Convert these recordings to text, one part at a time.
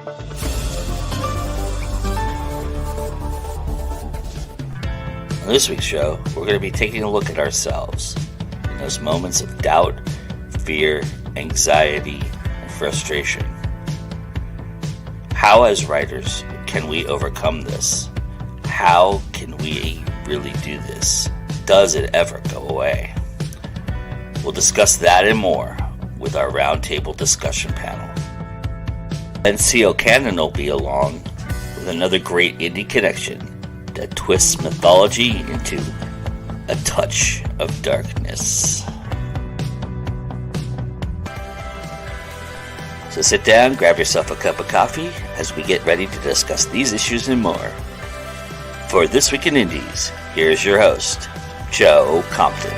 On this week's show, we're going to be taking a look at ourselves in those moments of doubt, fear, anxiety, and frustration. How, as writers, can we overcome this? How can we really do this? Does it ever go away? We'll discuss that and more with our roundtable discussion panel. And C.O. Cannon will be along with another great indie connection that twists mythology into a touch of darkness. So sit down, grab yourself a cup of coffee as we get ready to discuss these issues and more. For This Week in Indies, here's your host, Joe Compton.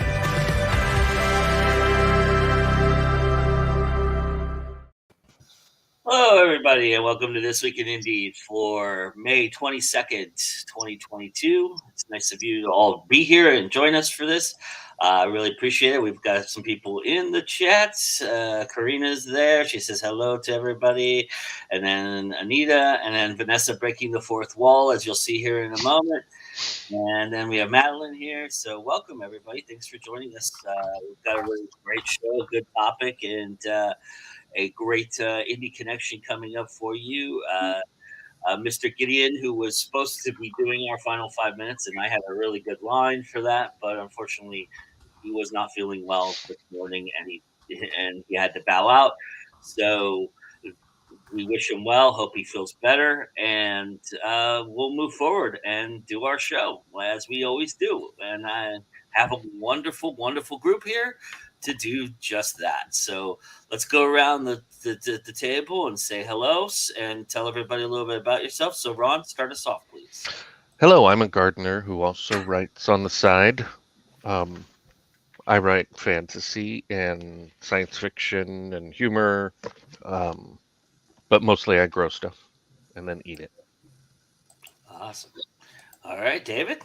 Hello, everybody, and welcome to This Week in Indies for May 22nd, 2022. It's nice of you to all be here and join us for this. I really appreciate it. We've got some people in the chat. Karina's there. She says hello to everybody. And then Anita, and then Venessa breaking the fourth wall, as you'll see here in a moment. And then we have Madeline here. So welcome, everybody. Thanks for joining us. We've got a really great show, a good topic, and a great indie connection coming up for you. Mr. Gideon, who was supposed to be doing our final 5 minutes, and I had a really good line for that, but unfortunately he was not feeling well this morning, and he had to bow out. So we wish him well, hope he feels better, and we'll move forward and do our show as we always do. And I have a wonderful, wonderful group here to do just that. So let's go around the table and say hello and tell everybody a little bit about yourself. So Ron, start us off, please. Hello, I'm a gardener who also writes on the side. I write fantasy and science fiction and humor, but mostly I grow stuff and then eat it. Awesome. All right, David.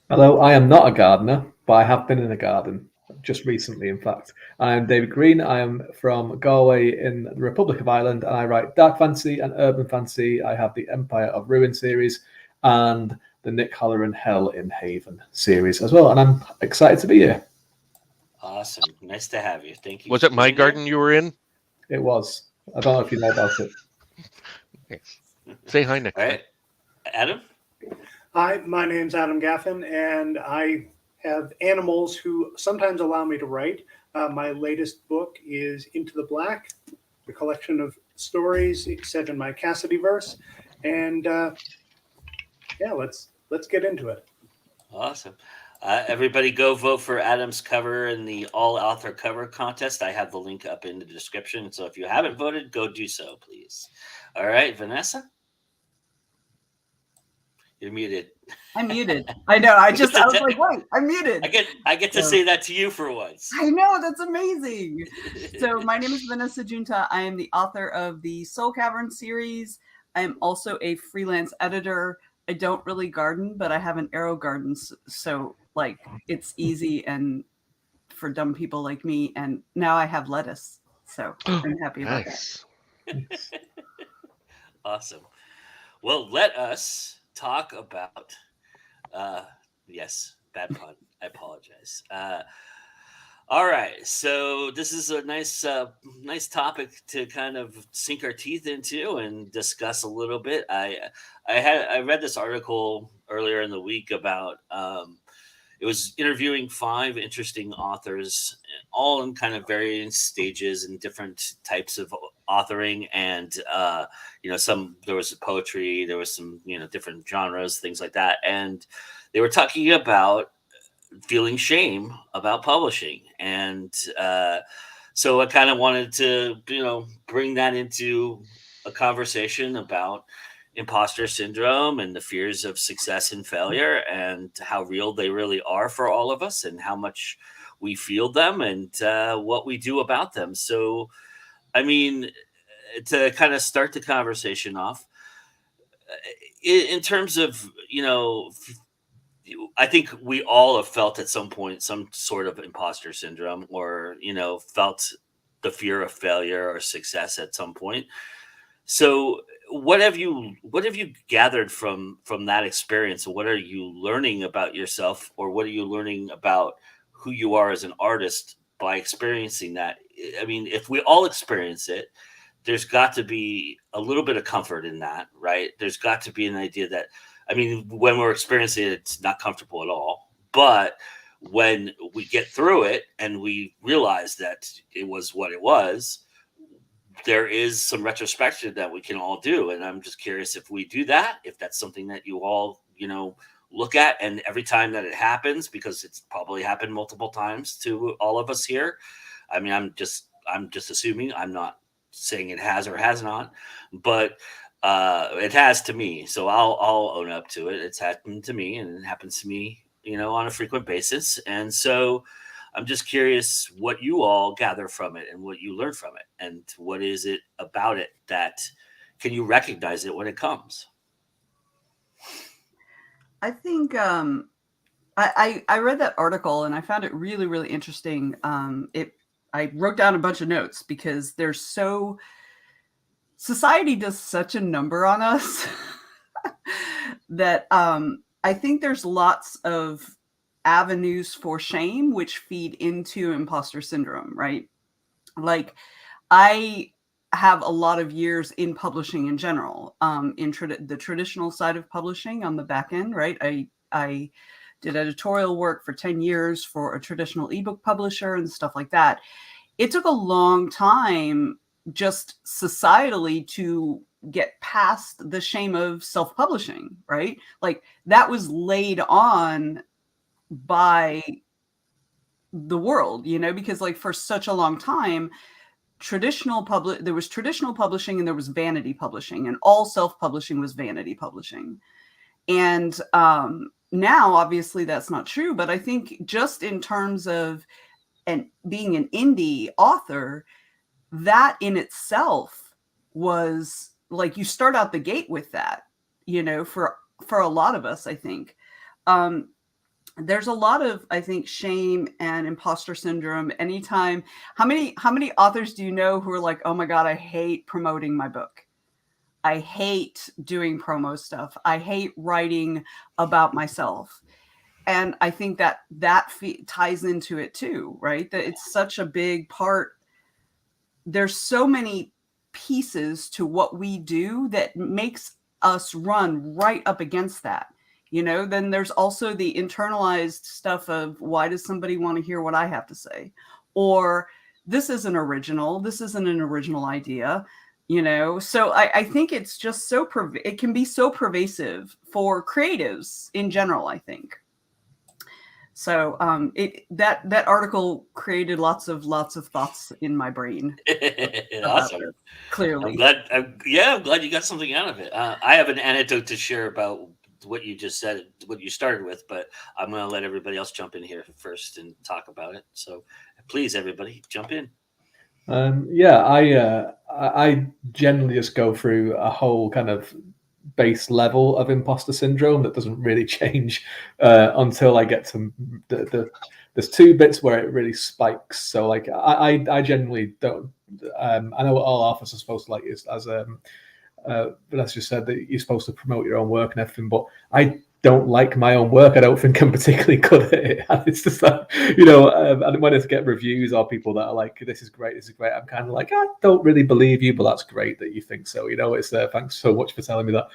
Hello, I am not a gardener, but I have been in a garden. Just recently, in fact. I'm David Green. I am from Galway in the Republic of Ireland, and I write dark fantasy and urban fantasy. I have the Empire of Ruin series and the Nick Halloran Hell in Haven series as well, and I'm excited to be here. Awesome. Nice to have you. Thank you. Was it my garden you were in? It was. I don't know if you know about it. Yes. Say hi, Nick. All right. Adam? Hi, my name's Adam Gaffen, and I have animals who sometimes allow me to write. My latest book is Into the Black, a collection of stories set in my Cassidy verse. And yeah, let's get into it. Awesome. Everybody go vote for Adam's cover in the all-author cover contest. I have the link up in the description. So if you haven't voted, go do so, please. All right, Venessa? You're muted. I'm muted. I know. I was like, wait, I'm muted. I get to say that to you for once. I know. That's amazing. So my name is Venessa Giunta. I am the author of the Soul Cavern series. I am also a freelance editor. I don't really garden, but I have an arrow garden. So like it's easy and for dumb people like me. And now I have lettuce. So I'm happy about that. Awesome. Well, let us talk about yes, bad pun. I apologize. All right, so this is a nice topic to kind of sink our teeth into and discuss a little bit. I read this article earlier in the week about it was interviewing 5 interesting authors, all in kind of varying stages and different types of authoring, and there was poetry, there was some different genres, things like that, and they were talking about feeling shame about publishing, and so I kind of wanted to bring that into a conversation about imposter syndrome and the fears of success and failure, and how real they really are for all of us, and how much we feel them, and what we do about them. So, I mean, to kind of start the conversation off, in terms of, I think we all have felt at some point some sort of imposter syndrome, or, felt the fear of failure or success at some point. So what have you gathered from that experience? What are you learning about yourself, or what are you learning about who you are as an artist by experiencing that? I mean, if we all experience it, there's got to be a little bit of comfort in that, right? There's got to be an idea that, I mean, when we're experiencing it, it's not comfortable at all. But when we get through it and we realize that it was what it was, there is some retrospection that we can all do. And I'm just curious if we do that, if that's something that you all, look at, and every time that it happens, because it's probably happened multiple times to all of us here. I mean, I'm just assuming, I'm not saying it has or has not, but it has to me. So I'll own up to it. It's happened to me, and it happens to me, on a frequent basis. And so I'm just curious what you all gather from it and what you learn from it, and what is it about it that can you recognize it when it comes? I think I read that article and I found it really, really interesting. I wrote down a bunch of notes because society does such a number on us that I think there's lots of avenues for shame which feed into imposter syndrome, right? Like, I have a lot of years in publishing in general, in the traditional side of publishing on the back end, right? I did editorial work for 10 years for a traditional ebook publisher and stuff like that. It took a long time just societally to get past the shame of self-publishing, right? Like, that was laid on by the world, because like for such a long time, there was traditional publishing and there was vanity publishing, and all self-publishing was vanity publishing. And now obviously that's not true, but I think just in terms of being an indie author, that in itself was like, you start out the gate with that, for a lot of us, I think. There's a lot of, I think, shame and imposter syndrome anytime. How many authors do you know who are like, oh my God, I hate promoting my book. I hate doing promo stuff. I hate writing about myself. And I think that ties into it too, right? That it's such a big part. There's so many pieces to what we do that makes us run right up against that. Then there's also the internalized stuff of, why does somebody want to hear what I have to say? Or this isn't an original idea, So I think it's just it can be so pervasive for creatives in general, I think. So that article created lots of thoughts in my brain. Awesome. Clearly. I'm glad you got something out of it. I have an anecdote to share about what you just said, what you started with, but I'm going to let everybody else jump in here first and talk about it. So please, everybody, jump in. I generally just go through a whole kind of base level of imposter syndrome that doesn't really change until I get to there's two bits where it really spikes. So like I generally don't. I know what all authors are supposed to like is as Vanessa just said that you're supposed to promote your own work and everything, but I don't like my own work. I don't think I'm particularly good at it. And it's just like, and when I get reviews or people that are like, this is great, I'm kind of like, I don't really believe you, but that's great that you think so. It's thanks so much for telling me that.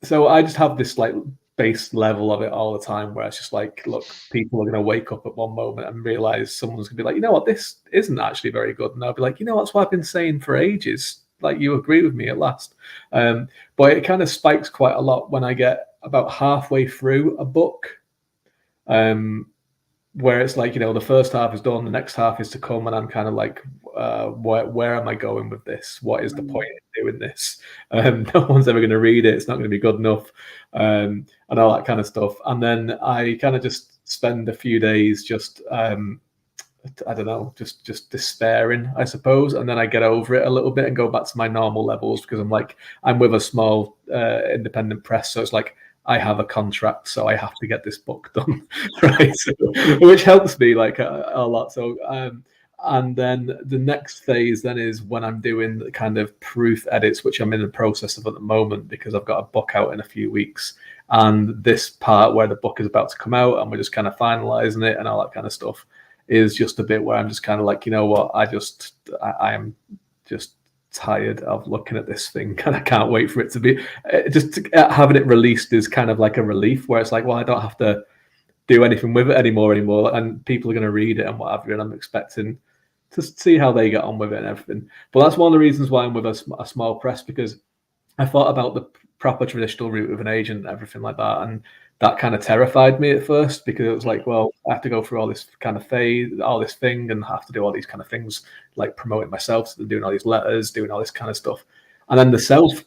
So I just have this like base level of it all the time where it's just like, look, people are going to wake up at one moment and realize someone's going to be like, you know what, this isn't actually very good. And I'll be like, that's what I've been saying for ages. Like, you agree with me at last. But it kind of spikes quite a lot when I get about halfway through a book, where it's like, the first half is done, the next half is to come, and I'm kind of like, where am I going with this? What is the point in doing this? No one's ever going to read it. It's not going to be good enough, and all that kind of stuff. And then I kind of just spend a few days just I don't know, just despairing, I suppose. And then I get over it a little bit and go back to my normal levels, because I'm with a small independent press. So it's like, I have a contract, so I have to get this book done, right? So, which helps me like a lot. So And then the next phase then is when I'm doing the kind of proof edits, which I'm in the process of at the moment because I've got a book out in a few weeks. And this part where the book is about to come out and we're just kind of finalizing it and all that kind of stuff is just a bit where I'm just kind of like, you know what, I am just tired of looking at this thing and I can't wait for it to be having it released is kind of like a relief where it's like, well, I don't have to do anything with it anymore, and people are going to read it and what have you, and I'm expecting to see how they get on with it and everything. But that's one of the reasons why I'm with a small press, because I thought about the proper traditional route of an agent and everything like that, and that kind of terrified me at first because it was like, well, I have to go through all this kind of phase, all this thing, and have to do all these kind of things like promoting myself, so doing all these letters, doing all this kind of stuff, and then the self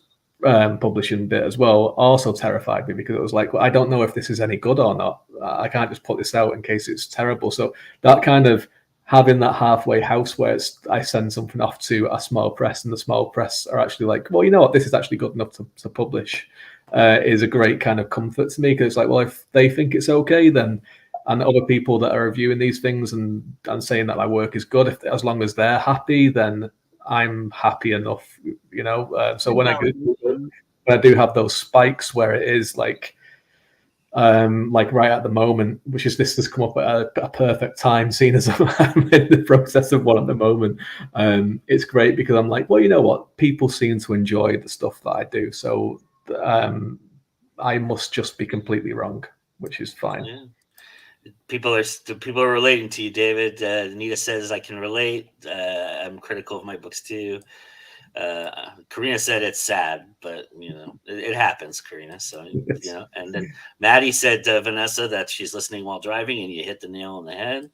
publishing bit as well also terrified me because it was like, well, I don't know if this is any good or not. I can't just put this out in case it's terrible. So that kind of having that halfway house where I send something off to a small press and the small press are actually like, well, you know what, this is actually good enough to publish is a great kind of comfort to me, because it's like, well, if they think it's okay, then, and other people that are reviewing these things and saying that my work is good, as long as they're happy, then I'm happy enough, you know. So when I do have those spikes where it is like right at the moment, which is this has come up at a perfect time, seeing as I'm in the process of one at the moment. It's great because I'm like, well, you know what? People seem to enjoy the stuff that I do, so I must just be completely wrong, which is fine. Yeah. People are relating to you, David. Anita says I can relate. I'm critical of my books too. Karina said it's sad, but you know it happens, Karina. So Yes. you know. And then Maddie said to Venessa that she's listening while driving, and you hit the nail on the head.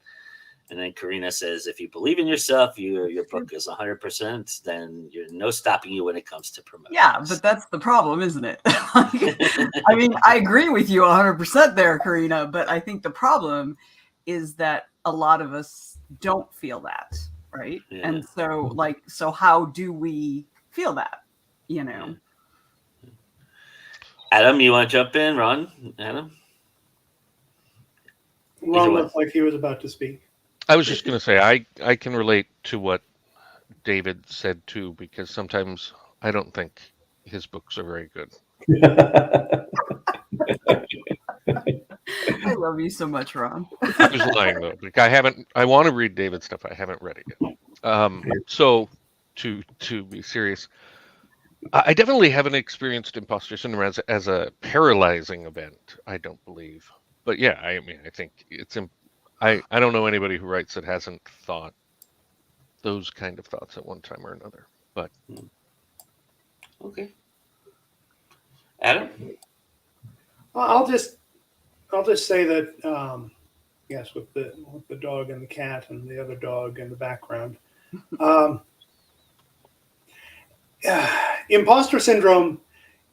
And then Karina says, if you believe in yourself, your book is 100%. Then you're no stopping you when it comes to promotion. Yeah, but that's the problem, isn't it? I mean, I agree with you 100% there, Karina. But I think the problem is that a lot of us don't feel that, right? Yeah. And so how do we feel that? You know. Yeah. Adam, you want to jump in? Ron, Adam. Ron looked like he was about to speak. I was just going to say, I can relate to what David said too, because sometimes I don't think his books are very good. I love you so much, Ron. I was lying though. Like I want to read David's stuff. I haven't read it yet. So to be serious, I definitely haven't experienced imposter syndrome as a paralyzing event. I don't believe, but yeah, I mean, I think it's. I don't know anybody who writes that hasn't thought those kind of thoughts at one time or another. But okay, Adam. I'll just say that yes, with the dog and the cat and the other dog in the background. Imposter syndrome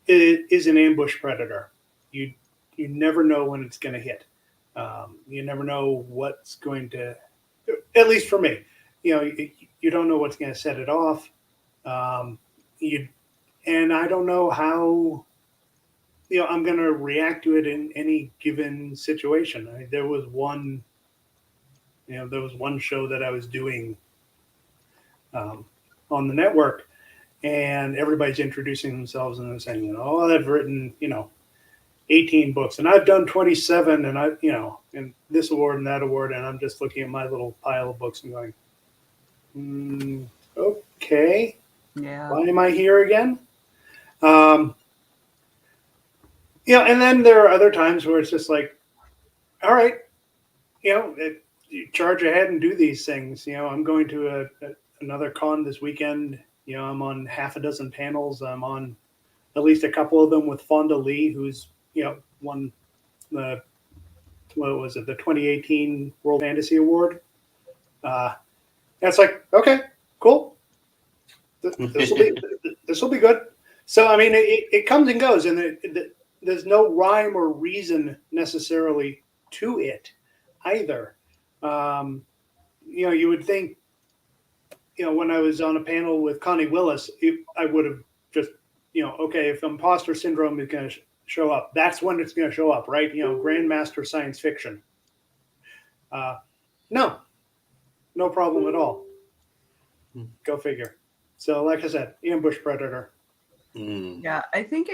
is an ambush predator. You never know when it's going to hit. You never know what's going to, at least for me, you don't know what's going to set it off. And I don't know how, I'm going to react to it in any given situation. There was one show that I was doing on the network, and everybody's introducing themselves and they're saying, I've written, 18 books and I've done 27 and and this award and that award. And I'm just looking at my little pile of books and going, okay. Yeah. Why am I here again? And then there are other times where it's just like, all right, you charge ahead and do these things. I'm going to another con this weekend. I'm on half a dozen panels. I'm on at least a couple of them with Fonda Lee, who's won the 2018 World Fantasy Award. And it's like, okay, cool. This will be good. So I mean, it comes and goes, and there's no rhyme or reason necessarily to it either. You would think, when I was on a panel with Connie Willis, I would have just, okay, if imposter syndrome is going to show up, that's when it's going to show up, right? Grandmaster science fiction. No, No problem at all. Hmm. Go figure. So, like I said, ambush predator. Mm. Yeah, I think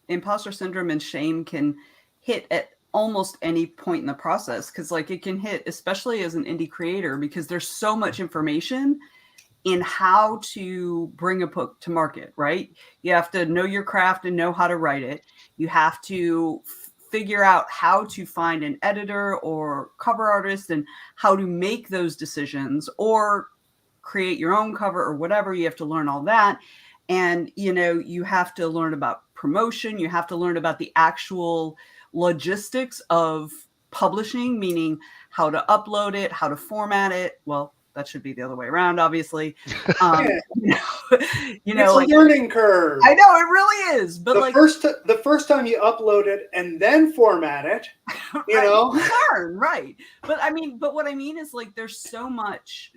imposter syndrome and shame can hit at almost any point in the process, because like it can hit, especially as an indie creator, because there's so much information in how to bring a book to market, right? You have to know your craft and know how to write it. You have to figure out how to find an editor or cover artist and how to make those decisions, or create your own cover or whatever. You have to learn all that. And, you have to learn about promotion. You have to learn about the actual logistics of publishing, meaning how to upload it, how to format it. Well, that should be the other way around, obviously. Yeah. It's a learning curve. I know it really is, but the first time you upload it and then format it, you know, learn, right? But what I mean is, like, there's so much.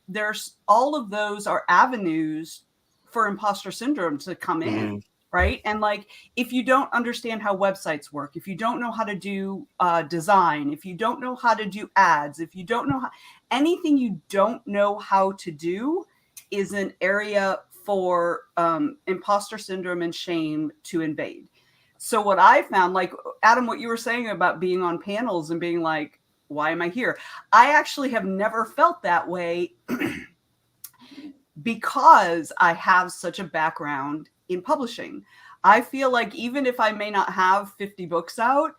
There's all of those are avenues for imposter syndrome to come in. Right. And like, if you don't understand how websites work, if you don't know how to do design, if you don't know how to do ads, if you don't know anything you don't know how to do is an area for imposter syndrome and shame to invade. So what I found, like Adam, what you were saying about being on panels and being like, why am I here? I actually have never felt that way because I have such a background in publishing. I feel like even if I may not have 50 books out,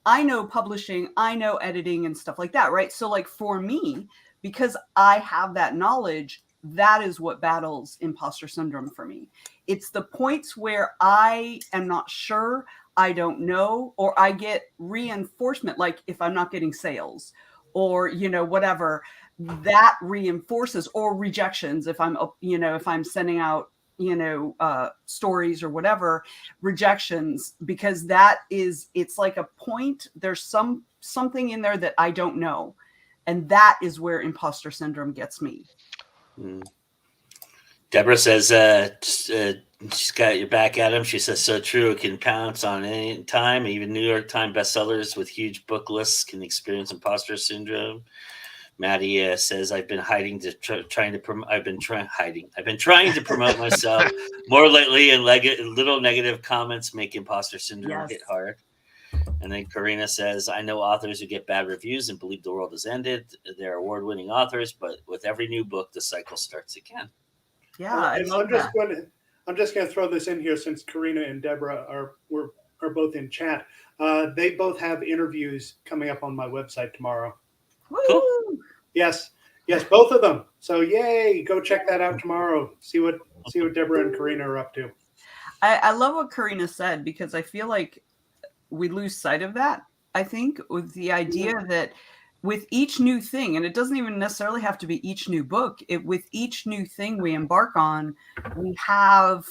I know publishing, I know editing and stuff like that, right? So like for me, because I have that knowledge, that is what battles imposter syndrome for me. It's the points where I am not sure, I don't know, or I get reinforcement, like if I'm not getting sales or, whatever, that reinforces, or rejections if I'm sending out stories or whatever, rejections, because it's like a point, there's something in there that I don't know, and that is where imposter syndrome gets me. Deborah says she's got your back, Adam. She says, so true. It can pounce on any time. Even New York Times bestsellers with huge book lists can experience imposter syndrome. Maddie says, I've been hiding trying to promote. I've been trying to promote myself more lately, and little negative comments make imposter syndrome hit hard. And then Karina says, I know authors who get bad reviews and believe the world has ended. They're award-winning authors, but with every new book, the cycle starts again. Yeah, I love that. I'm just going to throw this in here since Karina and Deborah are both in chat. They both have interviews coming up on my website tomorrow. Cool. Yes, both of them. So yay, go check that out tomorrow. See what Deborah and Karina are up to. I love what Karina said, because I feel like we lose sight of that. I think with the idea that with each new thing, and it doesn't even necessarily have to be each new book, with each new thing we embark on, we have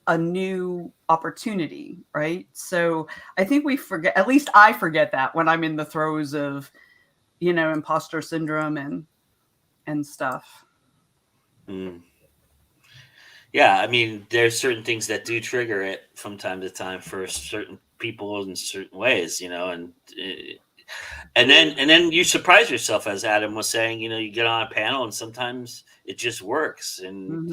a new opportunity, right? So I think we forget, at least I forget that when I'm in the throes of, imposter syndrome and stuff. Yeah, I mean, there's certain things that do trigger it from time to time for certain people in certain ways, and then you surprise yourself, as Adam was saying. You get on a panel and sometimes it just works, and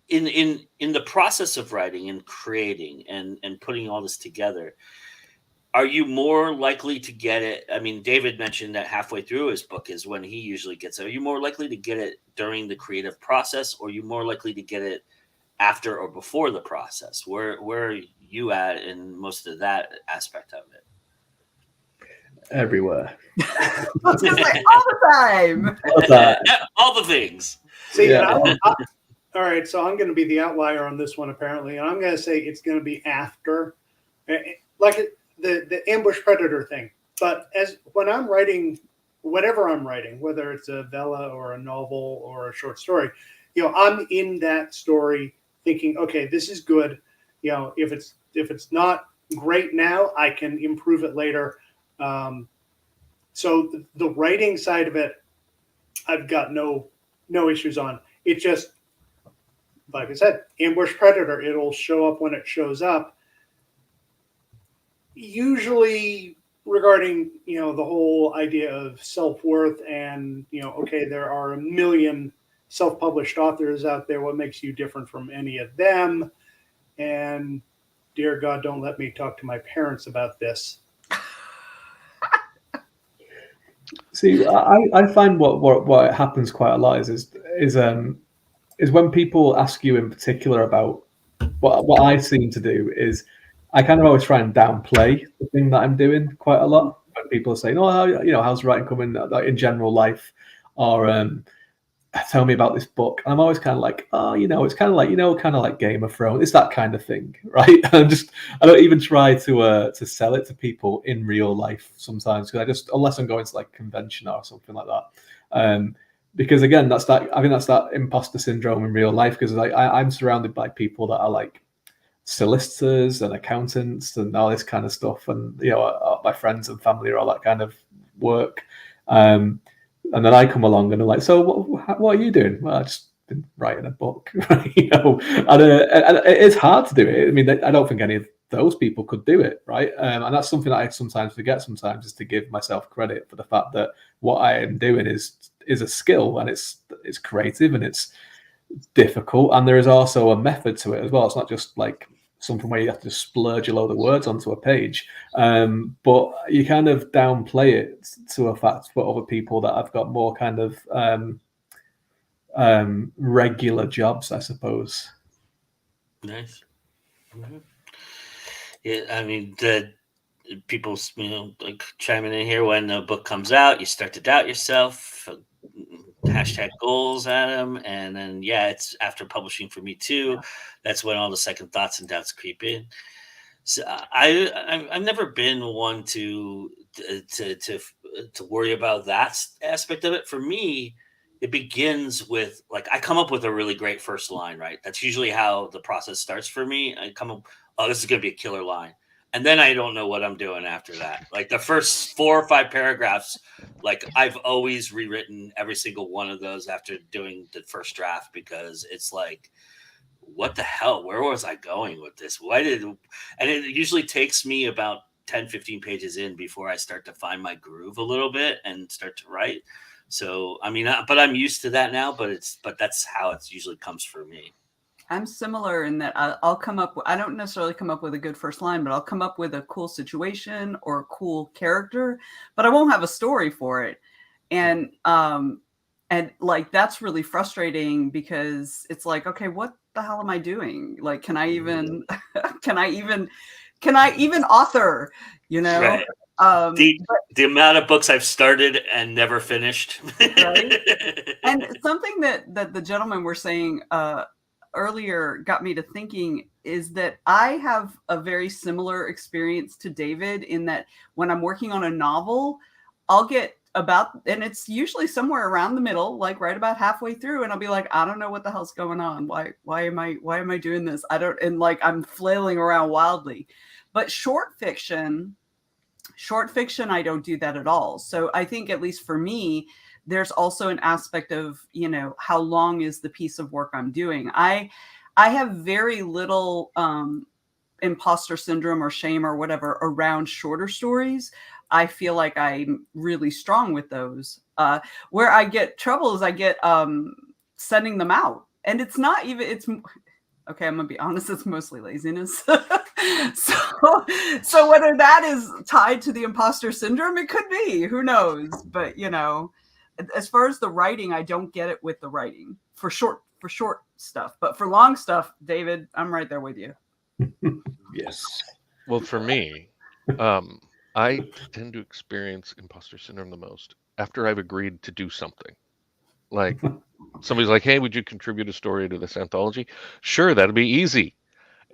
in the process of writing and creating and putting all this together, are you more likely to get it? I mean, David mentioned that halfway through his book is when he usually gets it. Are you more likely to get it during the creative process, or are you more likely to get it after or before the process? Where are you at in most of that aspect of it? Everywhere. I was going to say all the time. All the things. See, yeah. All right, so I'm going to be the outlier on this one, apparently. And I'm going to say it's going to be after. Like the ambush predator thing. But when I'm writing, whatever I'm writing, whether it's a vella or a novel or a short story, I'm in that story thinking, okay, this is good. If it's not great now, I can improve it later. So the writing side of it, I've got no issues on. It just, like I said, ambush predator, it'll show up when it shows up. Usually regarding, the whole idea of self-worth and, okay, there are a million self-published authors out there. What makes you different from any of them? And dear God, don't let me talk to my parents about this. See, I find what happens quite a lot is when people ask you in particular about what I seem to do is I kind of always try and downplay the thing that I'm doing quite a lot. When people are saying, "Oh, how's writing coming?" Like in general life, or tell me about this book. And I'm always kind of like, oh, it's kind of like, kind of like Game of Thrones. It's that kind of thing, right? I don't even try to sell it to people in real life sometimes because unless I'm going to like convention or something like that. Because again, I think that's that imposter syndrome in real life because I'm surrounded by people that are like solicitors and accountants and all this kind of stuff, and my friends and family are all that kind of work. And then I come along and I'm like, so what are you doing? Well, I've just been writing a book, and it is hard to do it. I mean, I don't think any of those people could do it, right? And that's something that I sometimes forget. Sometimes is to give myself credit for the fact that what I am doing is a skill, and it's creative and it's difficult, and there is also a method to it as well. It's not just like something where you have to splurge a load of words onto a page, but you kind of downplay it to a fact for other people that have got more kind of regular jobs, I suppose. Nice. Mm-hmm. Yeah, I mean, the people, like chiming in here when the book comes out, you start to doubt yourself. Hashtag goals, Adam, and then it's after publishing for me too. That's when all the second thoughts and doubts creep in. So I've never been one to worry about that aspect of it. For me, it begins with like I come up with a really great first line, right? That's usually how the process starts for me. I come up, oh, this is going to be a killer line. And then I don't know what I'm doing after that. Like the first 4 or 5 paragraphs, like I've always rewritten every single one of those after doing the first draft because it's like, what the hell? Where was I going with this? And it usually takes me about 10, 15 pages in before I start to find my groove a little bit and start to write. So, I mean, but I'm used to that now, but that's how it usually comes for me. I'm similar in that I'll come up. I don't necessarily come up with a good first line, but I'll come up with a cool situation or a cool character, but I won't have a story for it. And like that's really frustrating because it's like, okay, what the hell am I doing? Like, can I even author? Right. The amount of books I've started and never finished. Right? And something that the gentlemen were saying earlier got me to thinking is that I have a very similar experience to David in that when I'm working on a novel, I'll get and it's usually somewhere around the middle, like right about halfway through, and I'll be like, I don't know what the hell's going on. Why am I doing this? And like I'm flailing around wildly. But short fiction, I don't do that at all. So I think at least for me, there's also an aspect of, how long is the piece of work I'm doing. I have very little imposter syndrome or shame or whatever around shorter stories. I feel like I'm really strong with those. Where I get trouble is I get sending them out. And it's not even, okay, I'm gonna be honest, it's mostly laziness. So whether that is tied to the imposter syndrome, it could be, who knows? But as far as the writing, I don't get it with the writing for short stuff. But for long stuff, David, I'm right there with you. Yes. Well, for me, I tend to experience imposter syndrome the most after I've agreed to do something. Like somebody's like, hey, would you contribute a story to this anthology? Sure, that'd be easy.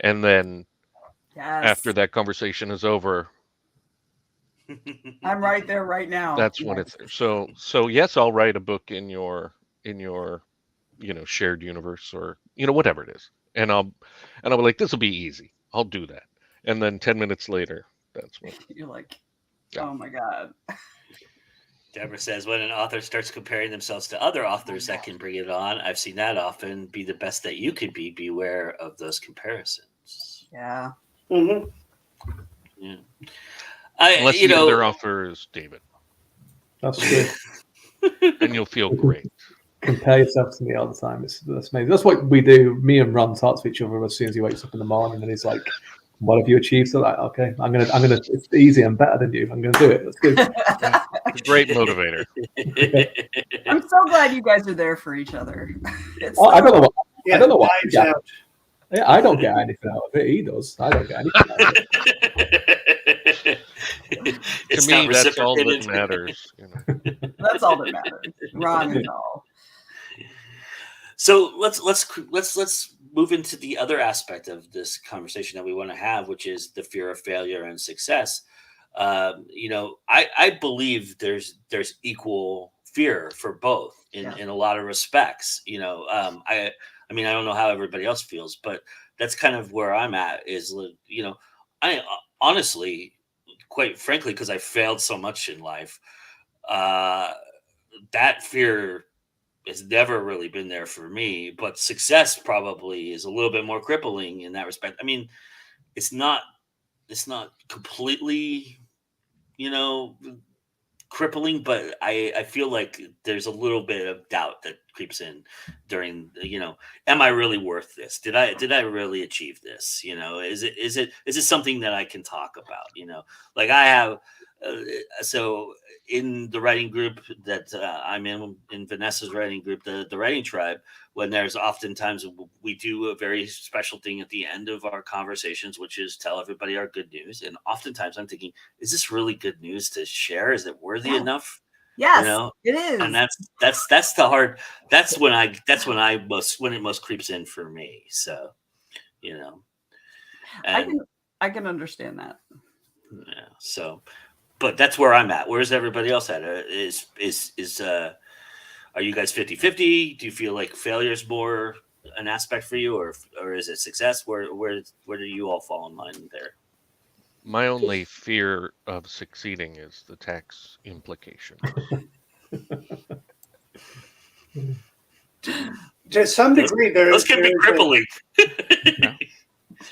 And then after that conversation is over, I'm right there right now. That's when it's there. So yes, I'll write a book in your shared universe or whatever it is. And I'll be like, this will be easy. I'll do that. And then 10 minutes later, that's when you're like, oh my God. Deborah says, when an author starts comparing themselves to other authors that can bring it on, I've seen that often. Be the best that you could be. Beware of those comparisons. Yeah. Mm-hmm. Yeah. Unless the other offer is David. That's true. And you'll feel great. Compare yourself to me all the time. That's amazing. That's what we do. Me and Ron talk to each other as soon as he wakes up in the morning, and he's like, "What have you achieved?" So like, okay, I'm gonna. It's easy. I'm better than you. I'm gonna do it. Let's go. It's a great motivator. I'm so glad you guys are there for each other. I don't know what. Yeah, I don't know what. vibes out. Yeah, I don't get anything out of it. He does. I don't get anything out of it. It's to me, not that's all that reciprocated. matters. That's all that matters. Ron is all. So let's move into the other aspect of this conversation that we want to have, which is the fear of failure and success. I believe there's equal fear for both in a lot of respects. I mean, I don't know how everybody else feels, but that's kind of where I'm at. I honestly, quite frankly, because I failed so much in life, that fear has never really been there for me. But success probably is a little bit more crippling in that respect. I mean, it's not completely, crippling, but I feel like there's a little bit of doubt that creeps in during am I really worth this? Did I really achieve this? Is it something that I can talk about? Like I have so in the writing group that I'm in Venessa's writing group, the writing tribe, when there's oftentimes we do a very special thing at the end of our conversations, which is tell everybody our good news. And oftentimes I'm thinking, is this really good news to share? Is it worthy enough? Yes, it is. And that's the hard. That's when it most creeps in for me. So, and, I can understand that. Yeah. So, but that's where I'm at. Where's everybody else at? Are you guys 50-50? Do you feel like failure is more an aspect for you, or is it success? Where do you all fall in line there? My only fear of succeeding is the tax implications. To some degree, those can be crippling.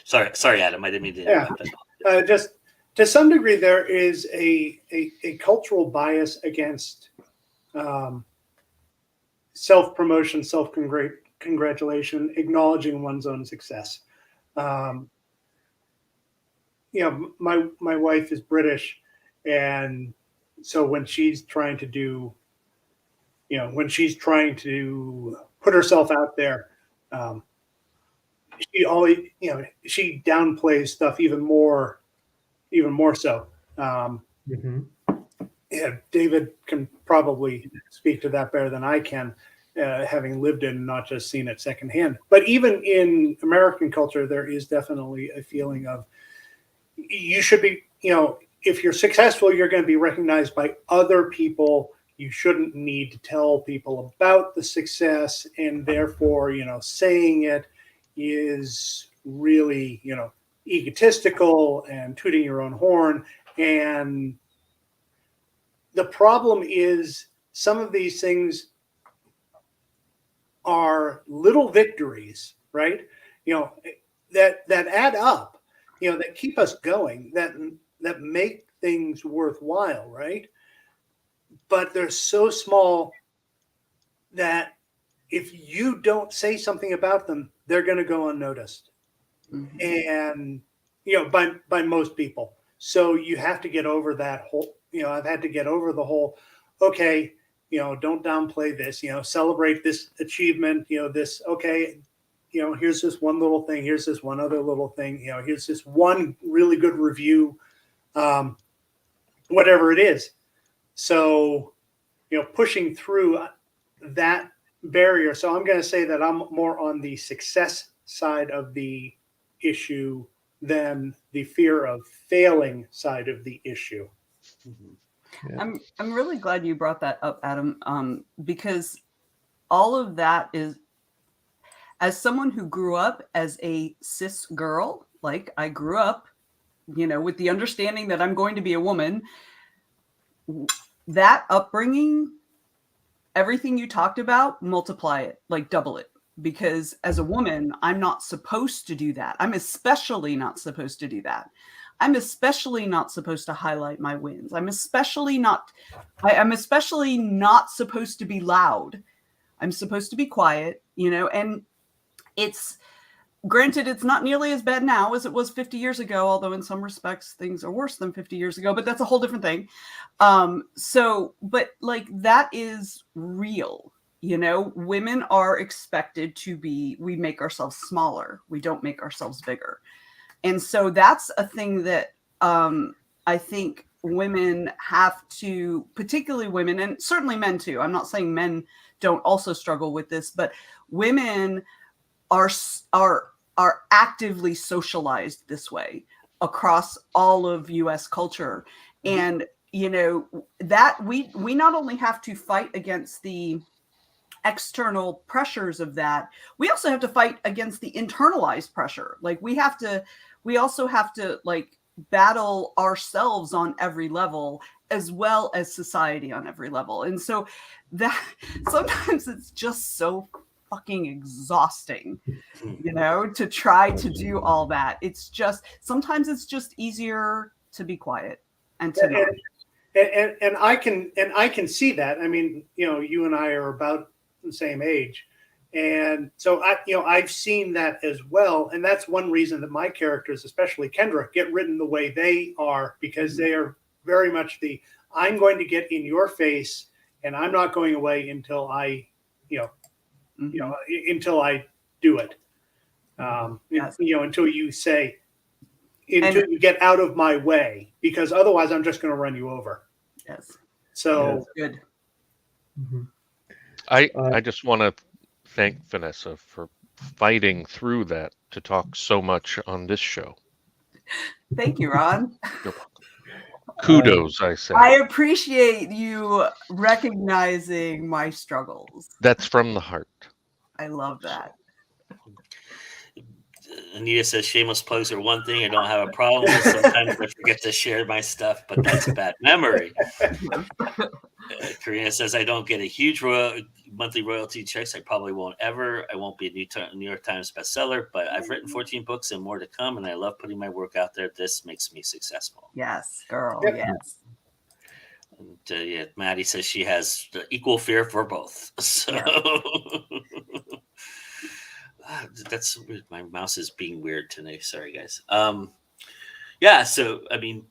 Sorry, Adam. I didn't mean to. Yeah. Just to some degree, there is a cultural bias against self-promotion, self-congratulation, acknowledging one's own success. My wife is British, and so when she's trying to put herself out there, she always, she downplays stuff even more so. Yeah, David can probably speak to that better than I can, having lived it and not just seen it secondhand. But even in American culture, there is definitely a feeling of you should be, if you're successful, you're going to be recognized by other people. You shouldn't need to tell people about the success, and therefore, saying it is really, egotistical and tooting your own horn. And the problem is some of these things are little victories, right? That add up, that keep us going, that make things worthwhile, right? But they're so small that if you don't say something about them, they're going to go unnoticed. Mm-hmm. And, by most people. So you have to get over that whole, I've had to get over the whole, okay, don't downplay this, celebrate this achievement, this, okay, here's this one little thing, here's this one other little thing, here's this one really good review, whatever it is. So, pushing through that barrier. So I'm going to say that I'm more on the success side of the issue than the fear of failing side of the issue. Mm-hmm. Yeah. I'm really glad you brought that up, Adam, because all of that is, as someone who grew up as a cis girl, like I grew up, with the understanding that I'm going to be a woman, that upbringing, everything you talked about, multiply it, like double it. Because as a woman, I'm not supposed to do that. I'm especially not supposed to do that. I'm especially not supposed to highlight my wins. I'm especially not supposed to be loud. I'm supposed to be quiet, and it's granted, it's not nearly as bad now as it was 50 years ago, although in some respects things are worse than 50 years ago, but that's a whole different thing. But like that is real. Women are expected we make ourselves smaller. We don't make ourselves bigger. And so that's a thing that I think women have to, particularly women, and certainly men too. I'm not saying men don't also struggle with this, but women are actively socialized this way across all of US culture. And, that we not only have to fight against the external pressures of that, we also have to fight against the internalized pressure. Like we also have to like battle ourselves on every level as well as society on every level. And so that sometimes it's just so fucking exhausting, to try to do all that. Sometimes it's just easier to be quiet and to not. And I can see that. I mean, you and I are about the same age. And so I've seen that as well. And that's one reason that my characters, especially Kendra, get written the way they are, because they are very much I'm going to get in your face and I'm not going away until I, until I do it. Yes. Until you say, until you get out of my way, because otherwise I'm just going to run you over. Yes. So good. Mm-hmm. I just want to thank Venessa for fighting through that to talk so much on this show. Thank you, Ron. You're welcome. Kudos, I say. I appreciate you recognizing my struggles. That's from the heart. I love that. Anita says shameless plugs are one thing I don't have a problem with. Sometimes I forget to share my stuff, but that's a bad memory. Karina says I don't get a huge monthly royalty checks. I probably won't ever. I won't be a New York Times bestseller, but I've written 14 books and more to come, and I love putting my work out there. This makes me successful. Yes, girl. Yep. Yes. And Maddie says she has the equal fear for both. So that's weird. My mouse is being weird today. Sorry, guys. So I mean,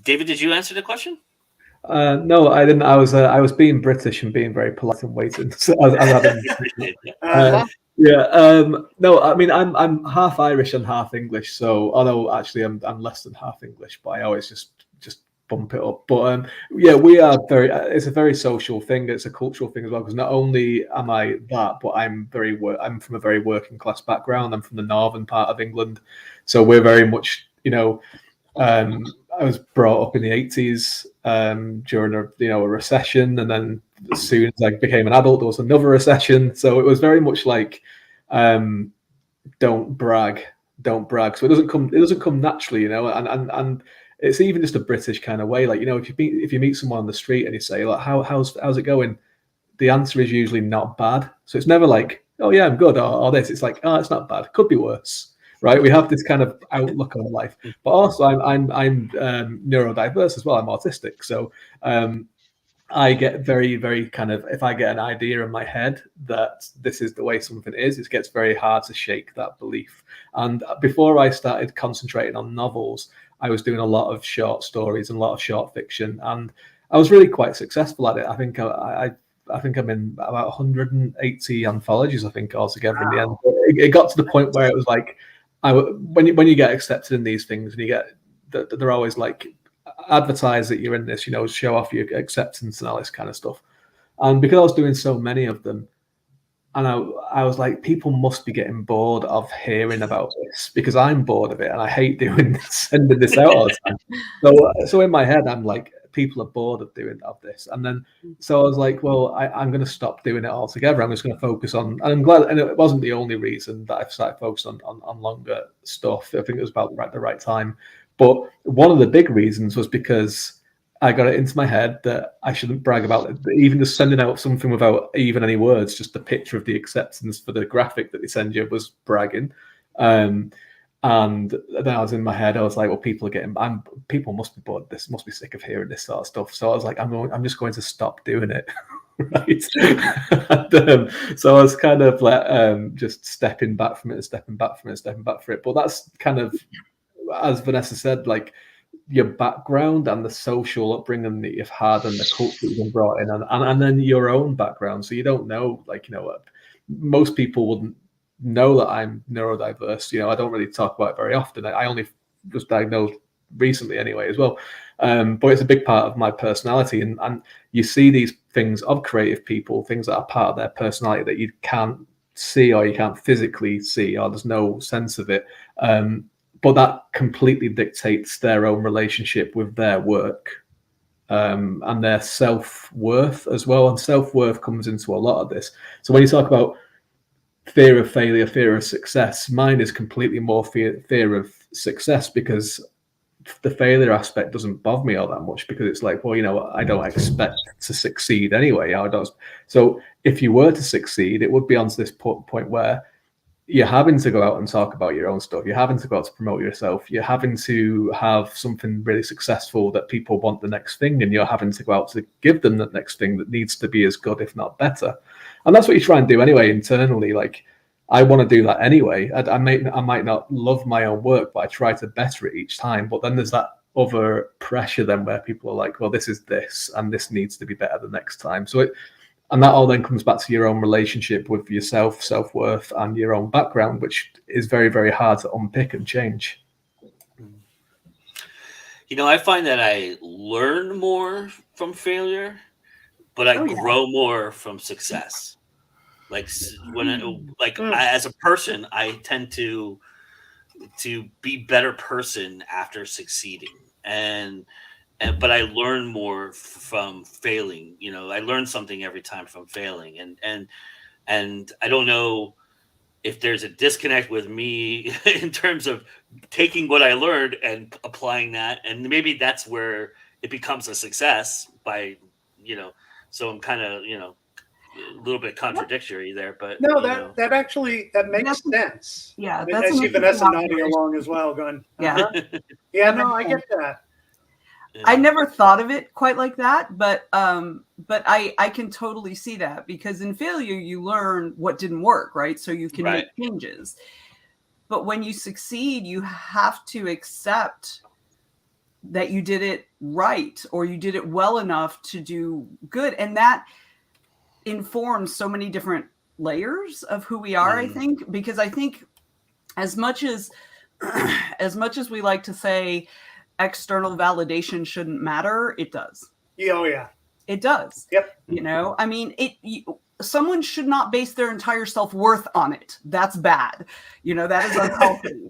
David, did you answer the question? No, I didn't. I was being British and being very polite and waiting. So no, I mean I'm half Irish and half English. So although actually I'm less than half English, but I always just bump it up. But we are it's a very social thing. It's a cultural thing as well, because not only am I that, but I'm from a very working class background. I'm from the northern part of England, so we're very much I was brought up in the 80s during a recession, and then as soon as I became an adult, there was another recession. So it was very much like, don't brag. So it doesn't come naturally, and it's even just a British kind of way. Like, if you meet someone on the street and you say, like, how's it going? The answer is usually not bad. So it's never like, oh yeah, I'm good, or this. It's like, oh, it's not bad. Could be worse. Right, we have this kind of outlook on life, but also I'm neurodiverse as well. I'm autistic, so I get very, very kind of, if I get an idea in my head that this is the way something is, it gets very hard to shake that belief. And before I started concentrating on novels, I was doing a lot of short stories and a lot of short fiction, and I was really quite successful at it. I think I'm in about 180 anthologies, I think, altogether. Wow. In the end, it got to the point where it was like, when you get accepted in these things, and you get they're always like, advertise that you're in this, show off your acceptance and all this kind of stuff. And because I was doing so many of them, and I was like, people must be getting bored of hearing about this, because I'm bored of it and I hate sending this out all the time. So in my head, I'm like, people are bored of this. And then, so I was like, well, I'm going to stop doing it altogether. I'm just going to focus on, and I'm glad, and it wasn't the only reason that I've started focusing on longer stuff. I think it was about the right time. But one of the big reasons was because I got it into my head that I shouldn't brag about it. Even just sending out something without even any words, just the picture of the acceptance for the graphic that they send you was bragging. And then I was in my head, I was like, well, people must be bored. This must be sick of hearing this sort of stuff. So I was like, I'm just going to stop doing it. Right. And, so I was kind of like just stepping back from it and stepping back from it and stepping back from it. But that's kind of, as Venessa said, like your background and the social upbringing that you've had and the culture that you've been brought in, and then your own background. So you don't know, like, most people wouldn't know that I'm neurodiverse. I don't really talk about it very often. I only was diagnosed recently anyway as well. But it's a big part of my personality, and you see these things of creative people, things that are part of their personality that you can't see or you can't physically see, or there's no sense of it. But that completely dictates their own relationship with their work, and their self-worth as well. And self-worth comes into a lot of this. So when you talk about fear of failure, fear of success, mine is completely more fear of success, because the failure aspect doesn't bother me all that much, because it's like, well, I don't expect to succeed anyway. So if you were to succeed, it would be onto this point where you're having to go out and talk about your own stuff. You're having to go out to promote yourself. You're having to have something really successful that people want the next thing, and you're having to go out to give them the next thing that needs to be as good, if not better. And that's what you try and do anyway internally. Like, I want to do that anyway. I might not love my own work, but I try to better it each time. But then there's that other pressure then where people are like, well, this is this, and this needs to be better the next time. And that all then comes back to your own relationship with yourself, self-worth, and your own background, which is very, very hard to unpick and change. I find that I learn more from failure, but I grow more from success. Like as a person, I tend to be better person after succeeding, but I learn more from failing. I learn something every time from failing, and I don't know if there's a disconnect with me in terms of taking what I learned and applying that, and maybe that's where it becomes a success by, so I'm kind of, a little bit contradictory there, but no, that makes sense. Yeah, I see Venessa nodding along as well, going, yeah, yeah, no, I get that. I never thought of it quite like that, but I can totally see that, because in failure you learn what didn't work, right? So you can make changes. But when you succeed, you have to accept that you did it right, or you did it well enough to do good, and that informs so many different layers of who we are. I think, because I think as much as we like to say external validation shouldn't matter, it does. Oh yeah, it does. Yep. I mean, someone should not base their entire self-worth on it. That's bad. That is unhealthy.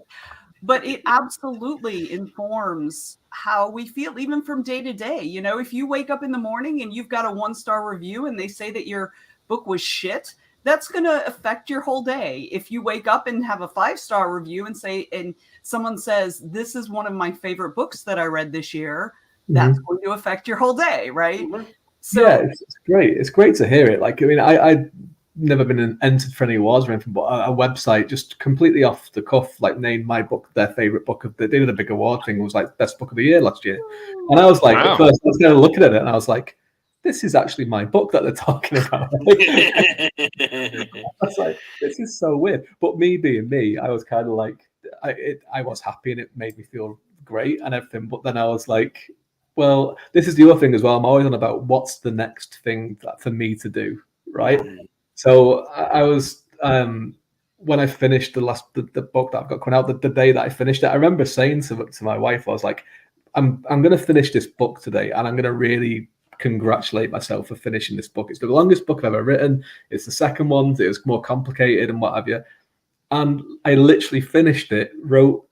But it absolutely informs how we feel, even from day to day. If you wake up in the morning and you've got a 1-star review and they say that your book was shit, that's going to affect your whole day. If you wake up and have a 5-star review and someone says, this is one of my favorite books that I read this year, that's going to affect your whole day, right? Mm-hmm. So, yeah, it's great. It's great to hear it. Like, I mean, I've never been entered for any awards or anything, but a website just completely off the cuff, like, named my book their favorite book of the. They did a big award thing. It was like best book of the year last year, and I was like, at first I was kind of looking at it, and I was like, this is actually my book that they're talking about. I was like, this is so weird. But me being me, I was kind of like, I was happy, and it made me feel great and everything. But then I was like, well, this is the other thing as well. I'm always on about what's the next thing for me to do, right? So I was when I finished the book that I've got coming out, the day that I finished it, I remember saying to my wife, I was like, I'm going to finish this book today, and I'm going to really congratulate myself for finishing this book. It's the longest book I've ever written. It's the second one. It was more complicated and what have you. And I literally finished it, wrote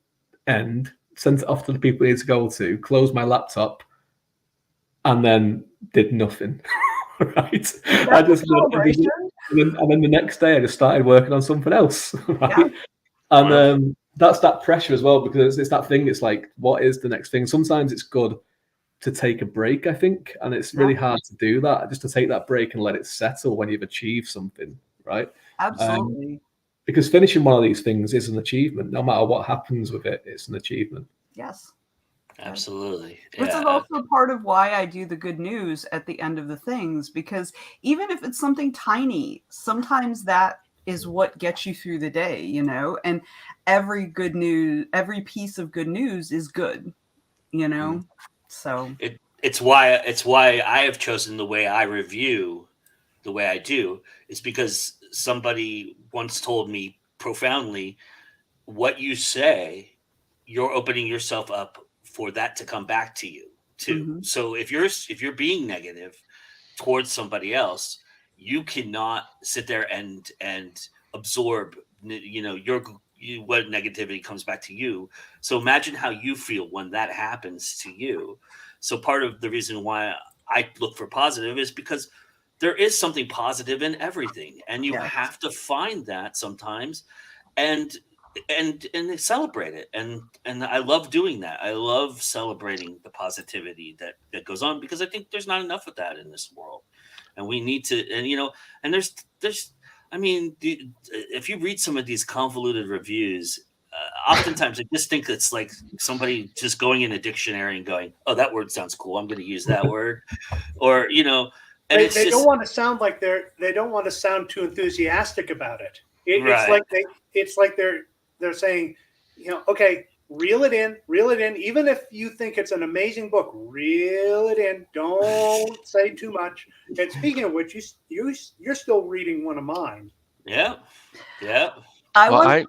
end, sent it off to the people it needs to go to, closed my laptop, and then did nothing. Right? I just and then the next day I just started working on something else. Right? Yeah. And that's that pressure as well, because it's that thing. It's like, what is the next thing? Sometimes it's good to take a break, I think, and it's really hard to do that. Just to take that break and let it settle when you've achieved something, right? Absolutely. Because finishing one of these things is an achievement. No matter what happens with it, it's an achievement. Yes. Absolutely. This is also part of why I do the good news at the end of the things, because even if it's something tiny, sometimes that is what gets you through the day, you know, and every piece of good news is good, you know. So it's why I have chosen the way I review the way I do, is because somebody once told me profoundly, what you say, you're opening yourself up for that to come back to you too. So if you're being negative towards somebody else, you cannot sit there and absorb, you know, what negativity comes back to you. So imagine how you feel when that happens to you. So part of the reason why I look for positive is because there is something positive in everything, and you have to find that sometimes and celebrate it. And I love doing that. I love celebrating the positivity that goes on, because I think there's not enough of that in this world, and we need to. And you know, and there's I mean, if you read some of these convoluted reviews, oftentimes I just think it's like somebody just going in a dictionary and going, "Oh, that word sounds cool. I'm going to use that word," or you know. And they don't want to sound like they don't want to sound too enthusiastic about it. It's like they're saying, you know, okay, reel it in. Even if you think it's an amazing book, reel it in. Don't say too much. And speaking of which, you're still reading one of mine. Yeah. I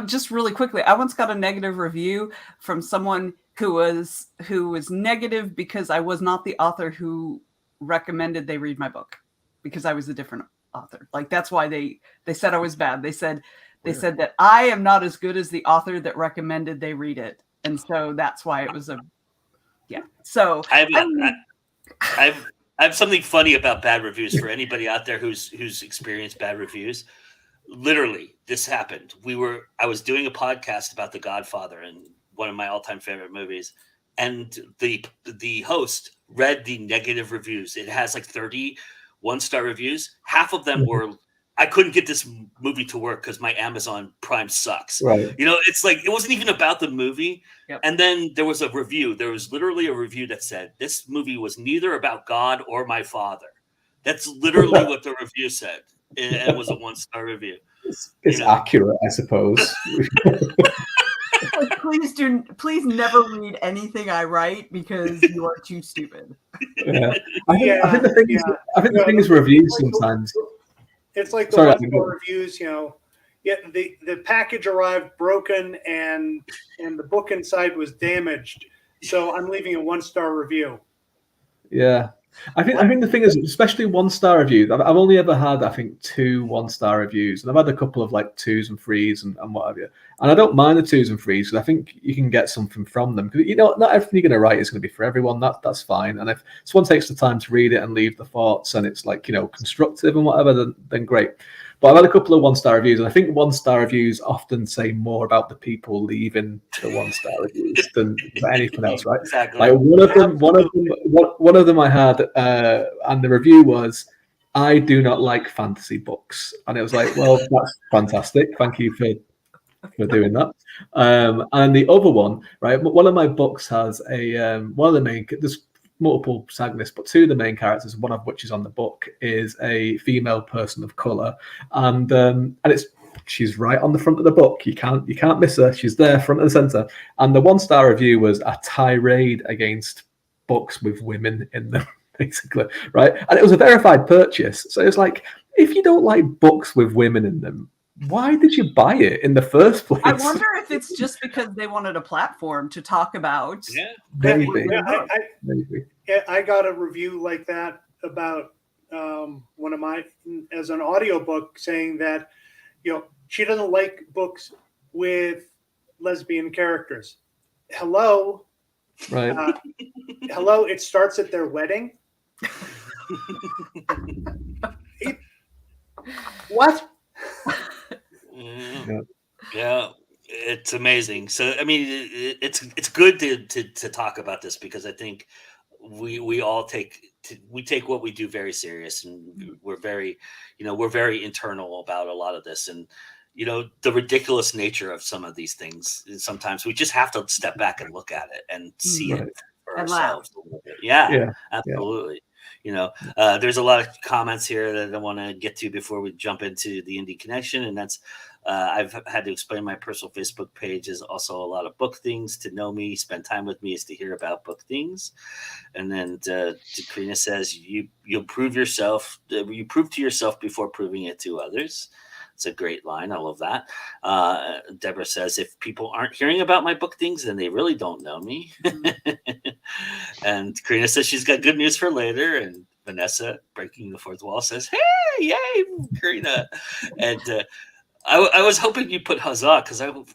just really quickly, I once got a negative review from someone who was negative because I was not the author who recommended they read my book, because I was a different author. Like, that's why they said I was bad. They said that I am not as good as the author that recommended they read it, and so that's why it was So I have something funny about bad reviews for anybody out there who's experienced bad reviews. Literally, this happened. I was doing a podcast about The Godfather, and one of my all-time favorite movies, and the host read the negative reviews. It has like 30 one-star reviews. Half of them were, I couldn't get this movie to work because my Amazon Prime sucks. Right. You know, it's like, it wasn't even about the movie. Yep. And then there was a review. There was literally a review that said, this movie was neither about God or my father. That's literally what the review said. And it was a one-star review. It's accurate, I suppose. Like, please never read anything I write, because you are too stupid. Yeah. I think the thing is reviews sometimes. It's like the one-star reviews, you know. Yeah, the package arrived broken and the book inside was damaged, so I'm leaving a one-star review. Yeah. I think the thing is, especially one-star reviews, I've only ever had, I think, 2 one-star reviews, and I've had a couple of like 2s and 3s and what have you. And I don't mind the 2s and 3s, because I think you can get something from them. Because, you know, not everything you're going to write is going to be for everyone. That's fine. And if someone takes the time to read it and leave the thoughts, and it's like, you know, constructive and whatever, then great. But I've had a couple of one-star reviews, and I think one-star reviews often say more about the people leaving the one-star reviews than anything else, right? Exactly. Like one of them I had, and the review was, "I do not like fantasy books," and it was like, well, that's fantastic. Thank you for doing that. And the other one, right? One of my books has one of the main. There's multiple protagonists, but 2 of the main characters, one of which is on the book, is a female person of color, and she's right on the front of the book. You can't miss her. She's there, front and center. And the one-star review was a tirade against books with women in them, basically, right? And it was a verified purchase, so it's like, if you don't like books with women in them, why did you buy it in the first place? I wonder if it's just because they wanted a platform to talk about. Yeah, maybe. Maybe. I got a review like that about one of mine as an audiobook, saying that, you know, she doesn't like books with lesbian characters. Hello. Right. Hello. It starts at their wedding. What? Yeah, it's amazing. So I mean, it's good to talk about this, because I think we all take we take what we do very serious, and we're very, we're very internal about a lot of this, and the ridiculous nature of some of these things. Sometimes we just have to step back and look at it and see Right. it for And laugh. ourselves a little bit. Yeah, Yeah. absolutely. There's a lot of comments here that I want to get to before we jump into the Indie Connection, and that's I've had to explain my personal Facebook page is also a lot of book things. To know me, spend time with me is to hear about book things. And then Karina says you prove yourself. You prove to yourself before proving it to others. It's a great line. I love that. Deborah says, if people aren't hearing about my book things, then they really don't know me. And Karina says she's got good news for later. And Venessa, breaking the fourth wall, says, hey, yay, Karina. And I was hoping you put huzzah, because I don't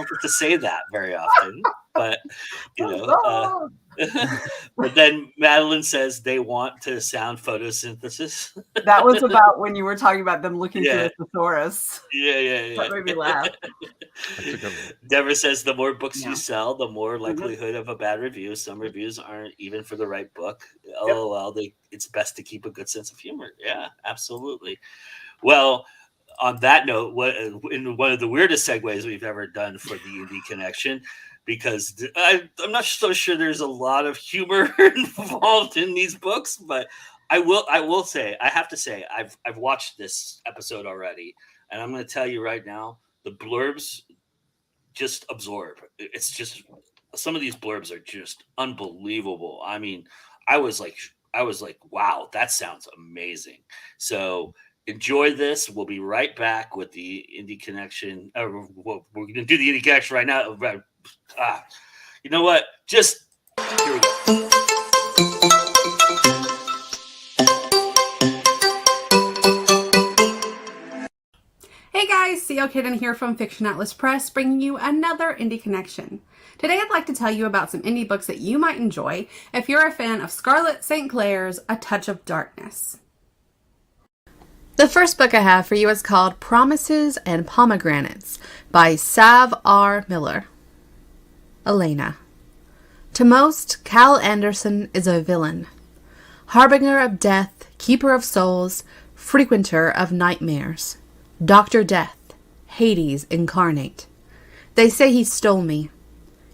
get to say that very often. But, but then Madeline says they want to sound photosynthesis. That was about when you were talking about them looking through a thesaurus. Yeah. That made me laugh. Deborah says the more books you sell, the more likelihood of a bad review. Some reviews aren't even for the right book. LOL, it's best to keep a good sense of humor. Yeah, absolutely. Well, on that note, in one of the weirdest segues we've ever done for the Indie Connection, because I'm not so sure there's a lot of humor involved in these books, but I have to say I've watched this episode already, and I'm going to tell you right now, the blurbs just absorb. It's just, some of these blurbs are just unbelievable. I mean, I was like, wow, that sounds amazing. So enjoy this. We'll be right back with the Indie Connection. We're going to do the Indie Connection right now. You know what? Just here we go. Hey guys, CO Kitten here from Fiction Atlas Press, bringing you another Indie Connection. Today I'd like to tell you about some indie books that you might enjoy if you're a fan of Scarlett St. Clair's A Touch of Darkness. The first book I have for you is called Promises and Pomegranates by Sav R. Miller. Elena. To most, Cal Anderson is a villain. Harbinger of death, keeper of souls, frequenter of nightmares. Dr. Death, Hades incarnate. They say he stole me,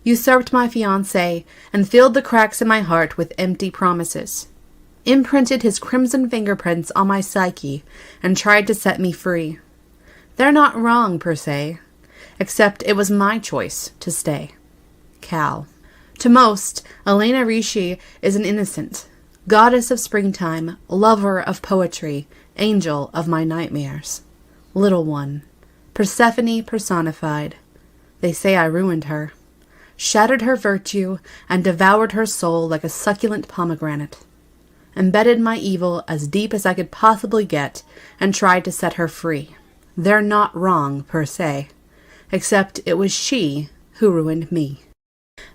usurped my fiancé, and filled the cracks in my heart with empty promises. Imprinted his crimson fingerprints on my psyche and tried to set me free. They're not wrong, per se, except it was my choice to stay. Cal. To most, Elena Rishi is an innocent, goddess of springtime, lover of poetry, angel of my nightmares. Little one, Persephone personified. They say I ruined her, shattered her virtue, and devoured her soul like a succulent pomegranate. Embedded my evil as deep as I could possibly get, and tried to set her free. They're not wrong, per se, except it was she who ruined me.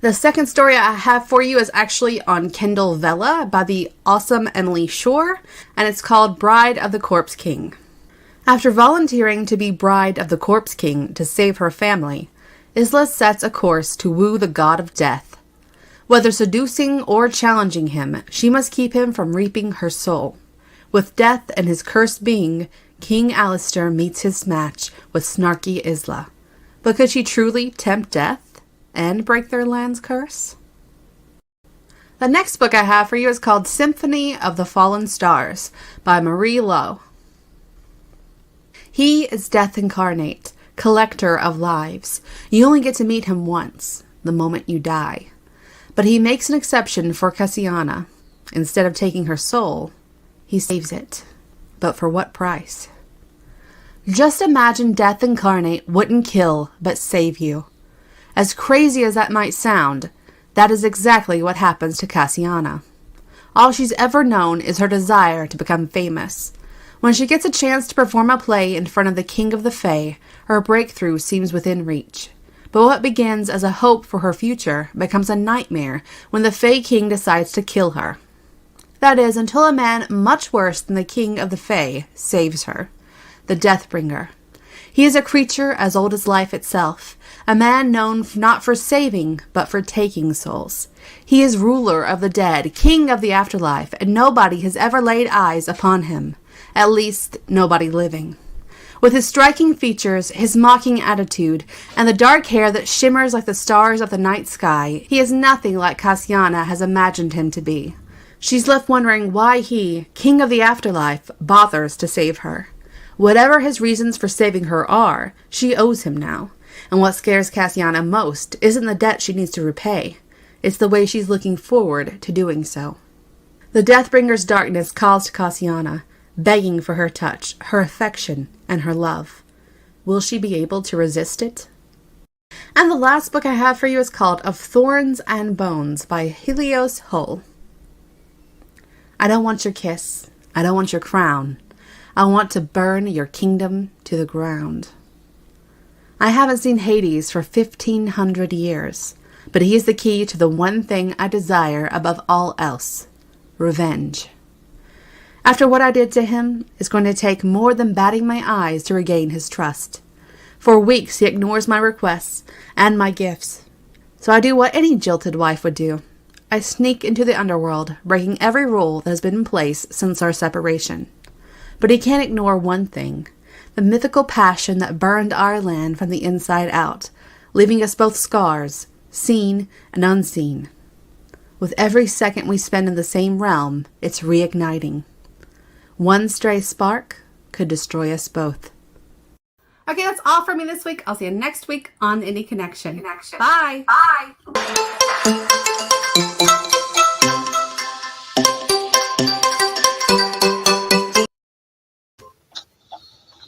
The second story I have for you is actually on Kindle Vella by the awesome Emily Shore, and it's called Bride of the Corpse King. After volunteering to be Bride of the Corpse King to save her family, Isla sets a course to woo the god of death. Whether seducing or challenging him, she must keep him from reaping her soul. With death and his cursed being, King Alistair meets his match with snarky Isla. But could she truly tempt death and break their land's curse? The next book I have for you is called Symphony of the Fallen Stars by Marie Lowe. He is death incarnate, collector of lives. You only get to meet him once, the moment you die. But he makes an exception for Cassiana. Instead of taking her soul, he saves it. But for what price? Just imagine death incarnate wouldn't kill, but save you. As crazy as that might sound, that is exactly what happens to Cassiana. All she's ever known is her desire to become famous. When she gets a chance to perform a play in front of the King of the Fae, her breakthrough seems within reach. But what begins as a hope for her future becomes a nightmare when the Fae King decides to kill her. That is, until a man much worse than the King of the Fae saves her, the Deathbringer. He is a creature as old as life itself, a man known not for saving, but for taking souls. He is ruler of the dead, king of the afterlife, and nobody has ever laid eyes upon him. At least, nobody living. With his striking features, his mocking attitude, and the dark hair that shimmers like the stars of the night sky, he is nothing like Cassiana has imagined him to be. She's left wondering why he, king of the afterlife, bothers to save her. Whatever his reasons for saving her are, she owes him now. And what scares Cassiana most isn't the debt she needs to repay. It's the way she's looking forward to doing so. The Deathbringer's darkness calls to Cassiana, begging for her touch, her affection, and her love. Will she be able to resist it? And the last book I have for you is called Of Thorns and Bones by Helios Hull. I don't want your kiss. I don't want your crown. I want to burn your kingdom to the ground. I haven't seen Hades for 1,500 years, but he is the key to the one thing I desire above all else, revenge. After what I did to him, it's going to take more than batting my eyes to regain his trust. For weeks he ignores my requests and my gifts. So I do what any jilted wife would do. I sneak into the underworld, breaking every rule that has been in place since our separation. But he can't ignore one thing, the mythical passion that burned our land from the inside out, leaving us both scars, seen and unseen. With every second we spend in the same realm, it's reigniting. One stray spark could destroy us both. Okay, that's all for me this week. I'll see you next week on Indie Connection. Bye. Bye.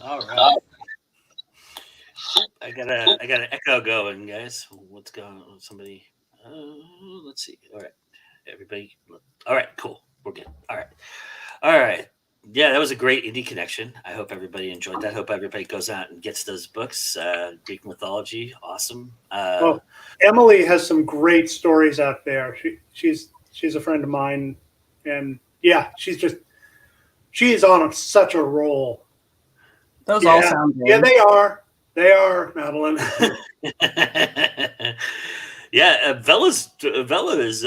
All right. I got an echo going, guys. What's going on? Somebody. Let's see. All right, everybody. All right, cool. We're good. All right. Yeah, that was a great indie connection. I hope everybody enjoyed that. Hope everybody goes out and gets those books. Greek mythology, awesome. Well, Emily has some great stories out there. She's a friend of mine, and yeah, she is on such a roll. Those all sound good. Yeah, they are. They are, Madeline. Yeah, Vela is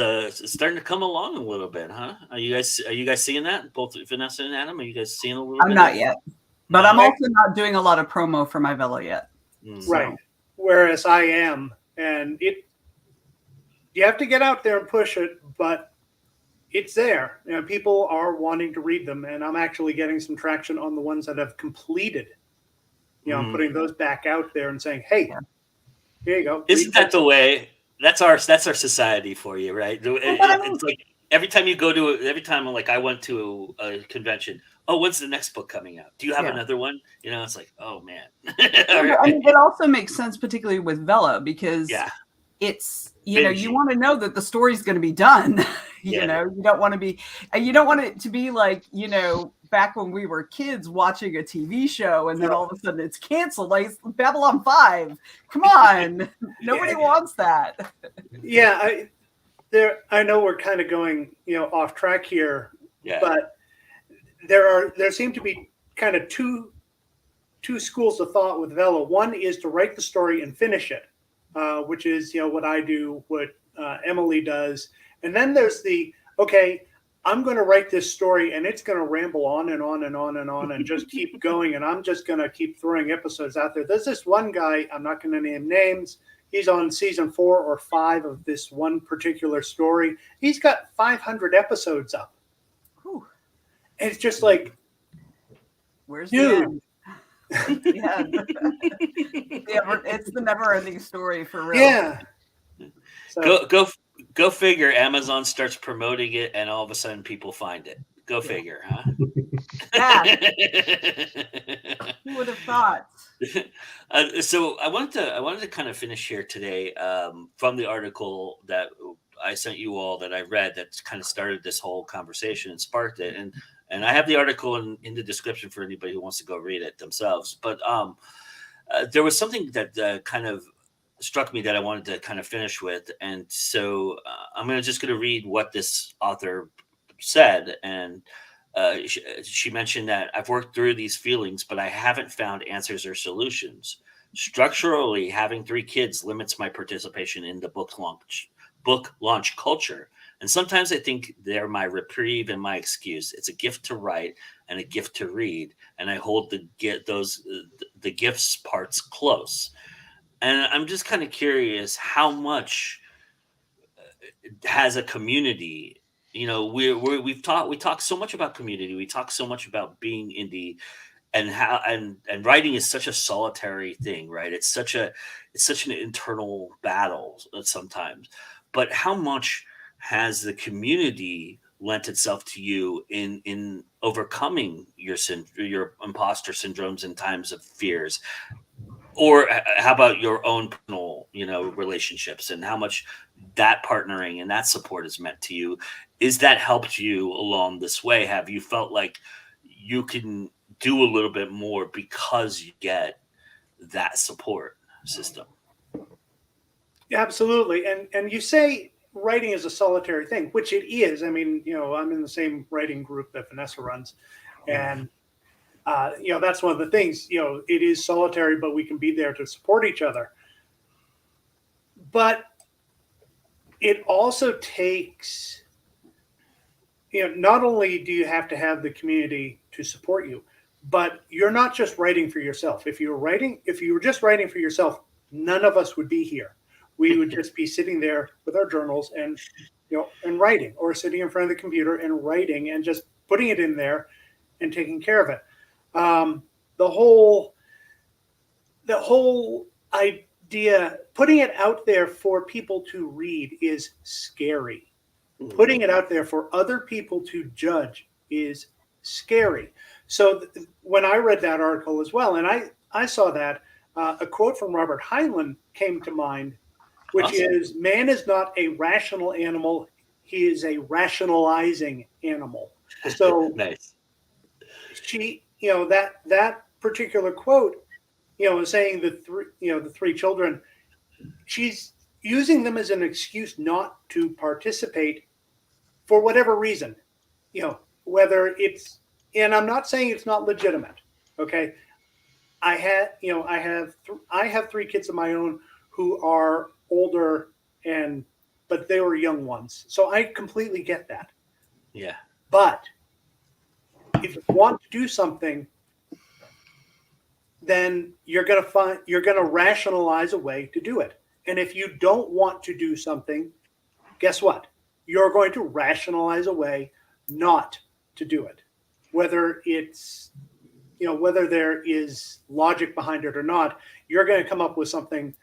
starting to come along a little bit, huh? Are you guys seeing that? Both Venessa and Adam, are you guys seeing a little bit? I'm not yet, but I'm also not doing a lot of promo for my Vela yet. Right. Whereas I am, and you have to get out there and push it, but it's there. You know, people are wanting to read them, and I'm actually getting some traction on the ones that have completed. You know, I'm putting those back out there and saying, "Hey, here you go." Isn't that the way? That's our society for you, right? It's like every time like I went to a convention, oh, when's the next book coming out? Do you have another one? You know, it's like, oh man. I mean, it also makes sense, particularly with Vela, because it's you want to know that the story's going to be done. You know, you don't want it to be like, back when we were kids watching a TV show and then all of a sudden it's canceled, like Babylon 5. Come on. Nobody wants that. Yeah, I know we're kind of going, off track here, but there seem to be kind of two schools of thought with Vela. One is to write the story and finish it, which is, what I do, what Emily does. And then there's I'm going to write this story and it's going to ramble on and on and on and on and just keep going. And I'm just going to keep throwing episodes out there. There's this one guy, I'm not going to name names. He's on season 4 or 5 of this one particular story. He's got 500 episodes up. Whew. And it's just like, where's dude? The end? It's the never-ending story for real. Yeah. So, Go figure. Amazon starts promoting it, and all of a sudden, people find it. Go figure, huh? Yeah. Who would have thought? So I wanted to kind of finish here today from the article that I sent you all that I read that kind of started this whole conversation and sparked it, and I have the article in the description for anybody who wants to go read it themselves. But there was something that kind of struck me that I wanted to kind of finish with. And so I'm just going to read what this author said. And she mentioned that I've worked through these feelings, but I haven't found answers or solutions. structurally, having 3 kids limits my participation in the book launch culture. And sometimes I think they're my reprieve and my excuse. It's a gift to write and a gift to read, and I hold the gifts parts close. And I'm just kind of curious how much has a community. You know, we talk so much about community. We talk so much about being indie, and how and writing is such a solitary thing, right? It's such an internal battle sometimes. But how much has the community lent itself to you in overcoming your imposter syndromes in times of fears? Or how about your own personal, relationships, and how much that partnering and that support has meant to you? Is that helped you along this way? Have you felt like you can do a little bit more because you get that support system? Yeah, absolutely. And you say writing is a solitary thing, which it is. I mean, I'm in the same writing group that Venessa runs, and that's one of the things. It is solitary, but we can be there to support each other. But it also takes, not only do you have to have the community to support you, but you're not just writing for yourself. If you were just writing for yourself, none of us would be here. We would just be sitting there with our journals and writing, or sitting in front of the computer and writing and just putting it in there and taking care of it. The whole idea, putting it out there for people to read, is scary. Putting it out there for other people to judge is scary. So when I read that article as well, and I saw that, a quote from Robert Heinlein came to mind, which Awesome. is, "Man is not a rational animal. He is a rationalizing animal." So Nice. she, that particular quote, saying the 3 children, she's using them as an excuse not to participate for whatever reason, whether it's, and I'm not saying it's not legitimate. Okay. I have 3 kids of my own who are older, but they were young ones. So I completely get that. Yeah. But if you want to do something, then you're going to rationalize a way to do it. And if you don't want to do something, guess what? You're going to rationalize a way not to do it. Whether it's, whether there is logic behind it or not, you're going to come up with something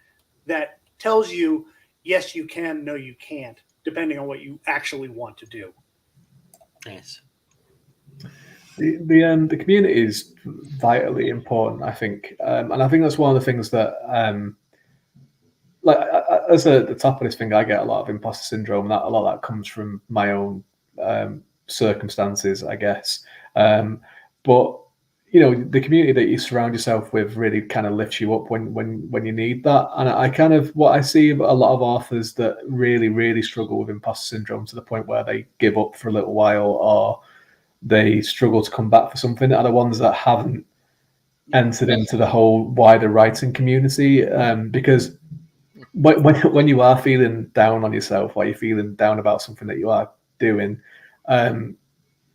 that tells you, yes, you can, no, you can't, depending on what you actually want to do. Nice. The community is vitally important, I think, and I think that's one of the things that, as the top of this thing, I get a lot of imposter syndrome. That a lot of that comes from my own circumstances, I guess. But the community that you surround yourself with really kind of lifts you up when you need that. And I kind of, what I see a lot of authors that really, really struggle with imposter syndrome to the point where they give up for a little while, or they struggle to come back for something, are the ones that haven't entered into the whole wider writing community. Because when you are feeling down on yourself, or you're feeling down about something that you are doing,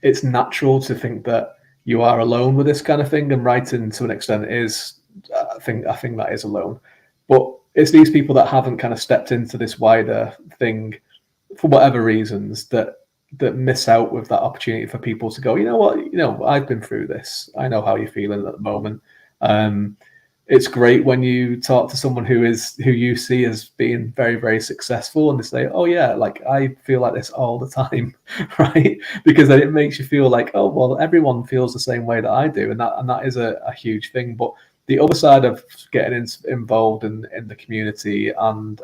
it's natural to think that you are alone with this kind of thing, and writing to an extent is, I think that is alone. But it's these people that haven't kind of stepped into this wider thing for whatever reasons that miss out with that opportunity for people to go, I've been through this. I know how you're feeling at the moment. It's great when you talk to someone who you see as being very, very successful, and they say, "Oh yeah, like I feel like this all the time," right? Because then it makes you feel like, oh well, everyone feels the same way that I do, and that is a huge thing. But the other side of getting involved in the community and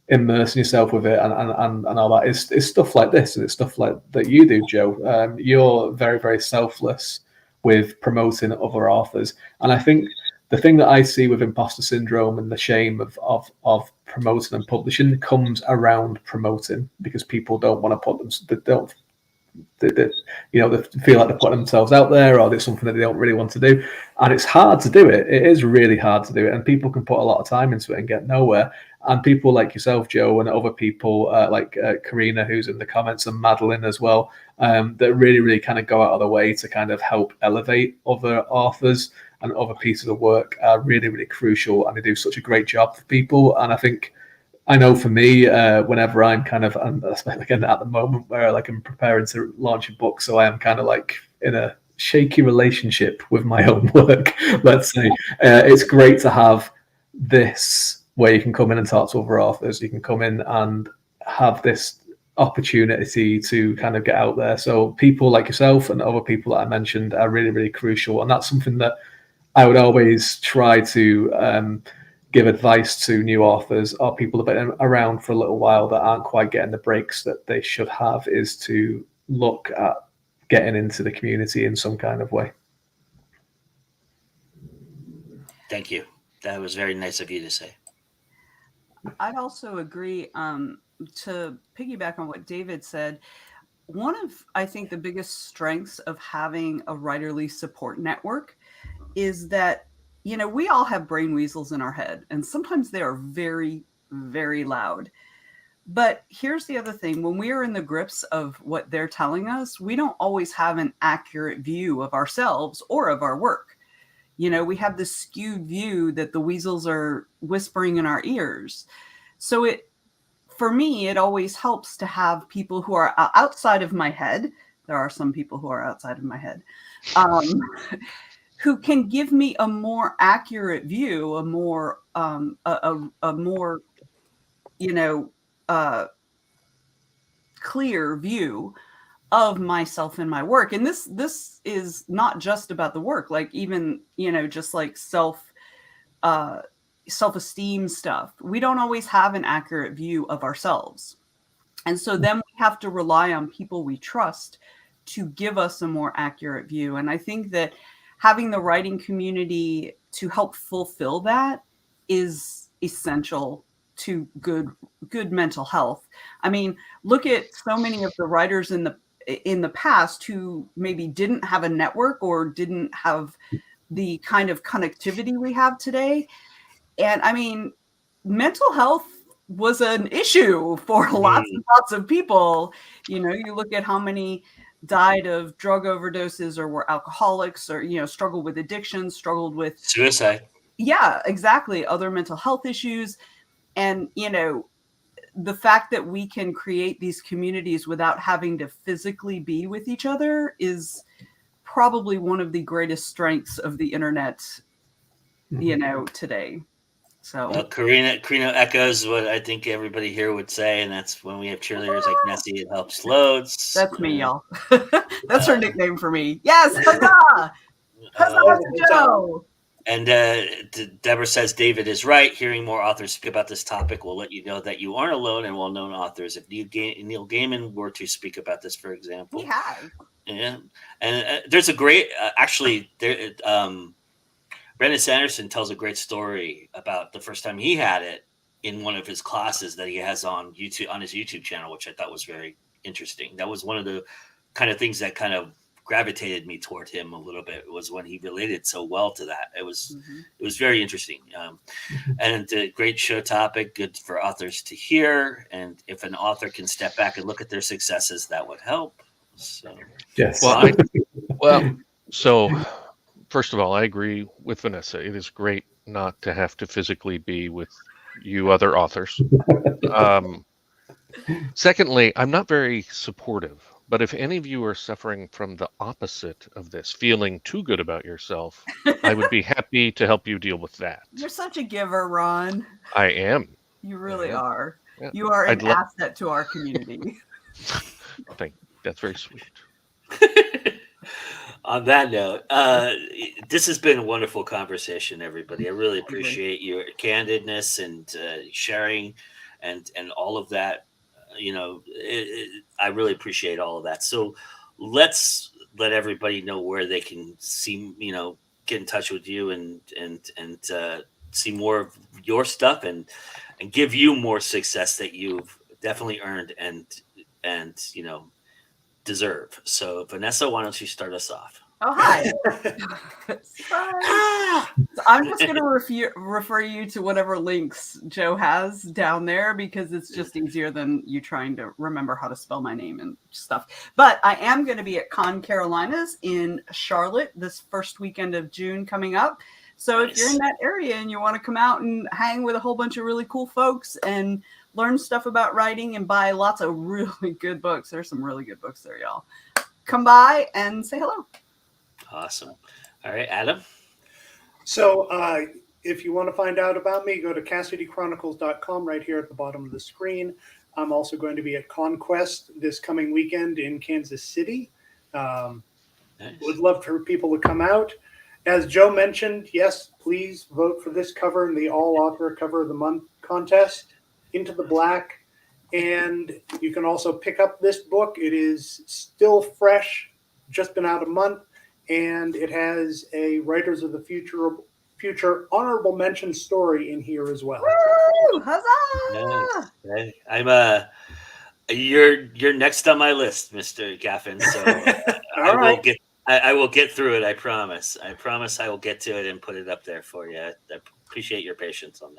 immersing yourself with it and all that is stuff like this, and it's stuff like that you do, Joe. You're very, very selfless with promoting other authors, and I think the thing that I see with imposter syndrome and the shame of promoting and publishing comes around promoting, because people don't want to they feel like they're putting themselves out there, or it's something that they don't really want to do, and it's hard to do it. It is really hard to do it, and people can put a lot of time into it and get nowhere. And people like yourself, Joe, and other people like Karina, who's in the comments, and Madeline as well, that really, really kind of go out of the way to kind of help elevate other authors and other pieces of work are really, really crucial, and they do such a great job for people. And I know for me, whenever I'm kind of, and again at the moment where like I'm preparing to launch a book, so I am kind of like in a shaky relationship with my own work, let's say. It's great to have this where you can come in and talk to other authors. You can come in and have this opportunity to kind of get out there. So people like yourself and other people that I mentioned are really, really crucial. And that's something that I would always try to give advice to new authors or people that have been around for a little while that aren't quite getting the breaks that they should have, is to look at getting into the community in some kind of way. Thank you. That was very nice of you to say. I'd also agree, to piggyback on what David said. One of, I think, the biggest strengths of having a writerly support network is that, we all have brain weasels in our head, and sometimes they are very, very loud. But here's the other thing. When we are in the grips of what they're telling us, we don't always have an accurate view of ourselves or of our work. We have this skewed view that the weasels are whispering in our ears. So for me, it always helps to have people who are outside of my head. There are some people who are outside of my head, who can give me a more accurate view, a more clear view of myself and my work. And this is not just about the work, like even, just like self-esteem stuff. We don't always have an accurate view of ourselves. And so then we have to rely on people we trust to give us a more accurate view. And I think that having the writing community to help fulfill that is essential to good mental health. I mean, look at so many of the writers in the past who maybe didn't have a network or didn't have the kind of connectivity we have today. And I mean, mental health was an issue for lots and lots of people. You look at how many died of drug overdoses or were alcoholics or, struggled with addiction, struggled with suicide. Yeah, exactly. Other mental health issues. And, the fact that we can create these communities without having to physically be with each other is probably one of the greatest strengths of the internet, today. So Karina echoes what I think everybody here would say, and that's when we have cheerleaders like Nessie, it helps loads. That's me, y'all. That's her nickname for me. Yes, huzzah! Huzzah to Joe! And Deborah says David is right. Hearing more authors speak about this topic will let you know that you aren't alone and well-known authors. If Neil Gaiman were to speak about this, for example, he has. Yeah, and there's a great Brandon Sanderson tells a great story about the first time he had it in one of his classes that he has on YouTube, on his YouTube channel, which I thought was very interesting. That was one of the kind of things that kind of gravitated me toward him a little bit, was when he related so well to that. It was very interesting. And a great show topic, good for authors to hear. And if an author can step back and look at their successes, that would help. So, yes. So first of all, I agree with Venessa. It is great not to have to physically be with you other authors. Secondly, I'm not very supportive, but if any of you are suffering from the opposite of this, feeling too good about yourself, I would be happy to help you deal with that. You're such a giver, Ron. I am. You really are. Yeah. You are an asset to our community. That's very sweet. On that note, this has been a wonderful conversation, everybody. I really appreciate your candidness and sharing and all of that. I really appreciate all of that. So let's let everybody know where they can see, get in touch with you and see more of your stuff and give you more success that you've definitely earned and deserve. So, Venessa, why don't you start us off? Oh, hi. Surprise. So I'm just going to refer you to whatever links Joe has down there because it's just easier than you trying to remember how to spell my name and stuff. But I am going to be at Con Carolinas in Charlotte this first weekend of June coming up. So if you're in that area and you want to come out and hang with a whole bunch of really cool folks and learn stuff about writing and buy lots of really good books, there's some really good books there, y'all. Come by and say hello. Awesome. All right, Adam. So if you want to find out about me, go to CassidyChronicles.com right here at the bottom of the screen. I'm also going to be at Conquest this coming weekend in Kansas City. Nice. Would love for people to come out. As Joe mentioned, yes, please vote for this cover in the all-author cover of the month contest, Into the Black. And you can also pick up this book. It is still fresh, just been out a month. And it has a Writers of the Future honorable mention story in here as well. Woo! Huzzah! Nice. I'm you're next on my list, Mr. Gaffen. So I will get through it. I promise. I will get to it and put it up there for you. I appreciate your patience on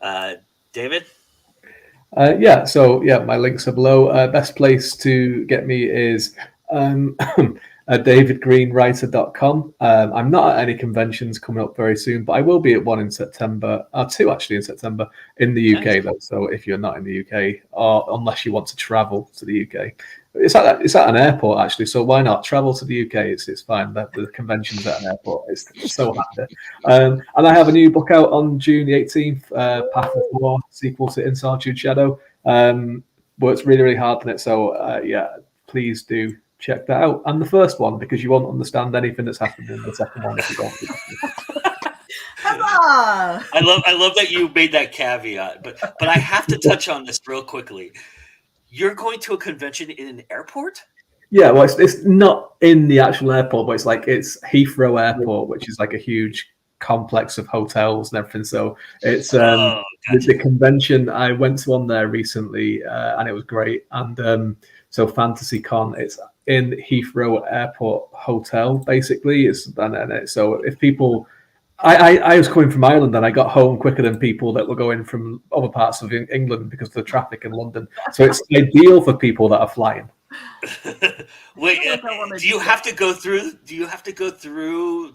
that. David. My links are below. Best place to get me is davidgreenwriter.com. I'm not at any conventions coming up very soon, but I will be at one in September, two actually in September in the UK though. So if you're not in the UK, or unless you want to travel to the UK, it's at an airport actually. So why not travel to the UK? It's fine. The convention's at an airport. It's so handy. And I have a new book out on June the 18th, Path of War, sequel to In Solitude Shadow. Worked really, really hard on it. So please do check that out. And the first one, because you won't understand anything that's happened in the second one if you don't. I love that you made that caveat, but I have to touch on this real quickly. You're going to a convention in an airport? Yeah, well, it's not in the actual airport, but it's Heathrow Airport, which is like a huge complex of hotels and everything. So it's gotcha. The convention. I went to one there recently, and it was great. And so Fantasy Con, it's in Heathrow Airport Hotel, basically. So if people, I was coming from Ireland and I got home quicker than people that were going from other parts of England because of the traffic in London. So it's ideal for people that are flying. Wait, do you have to go through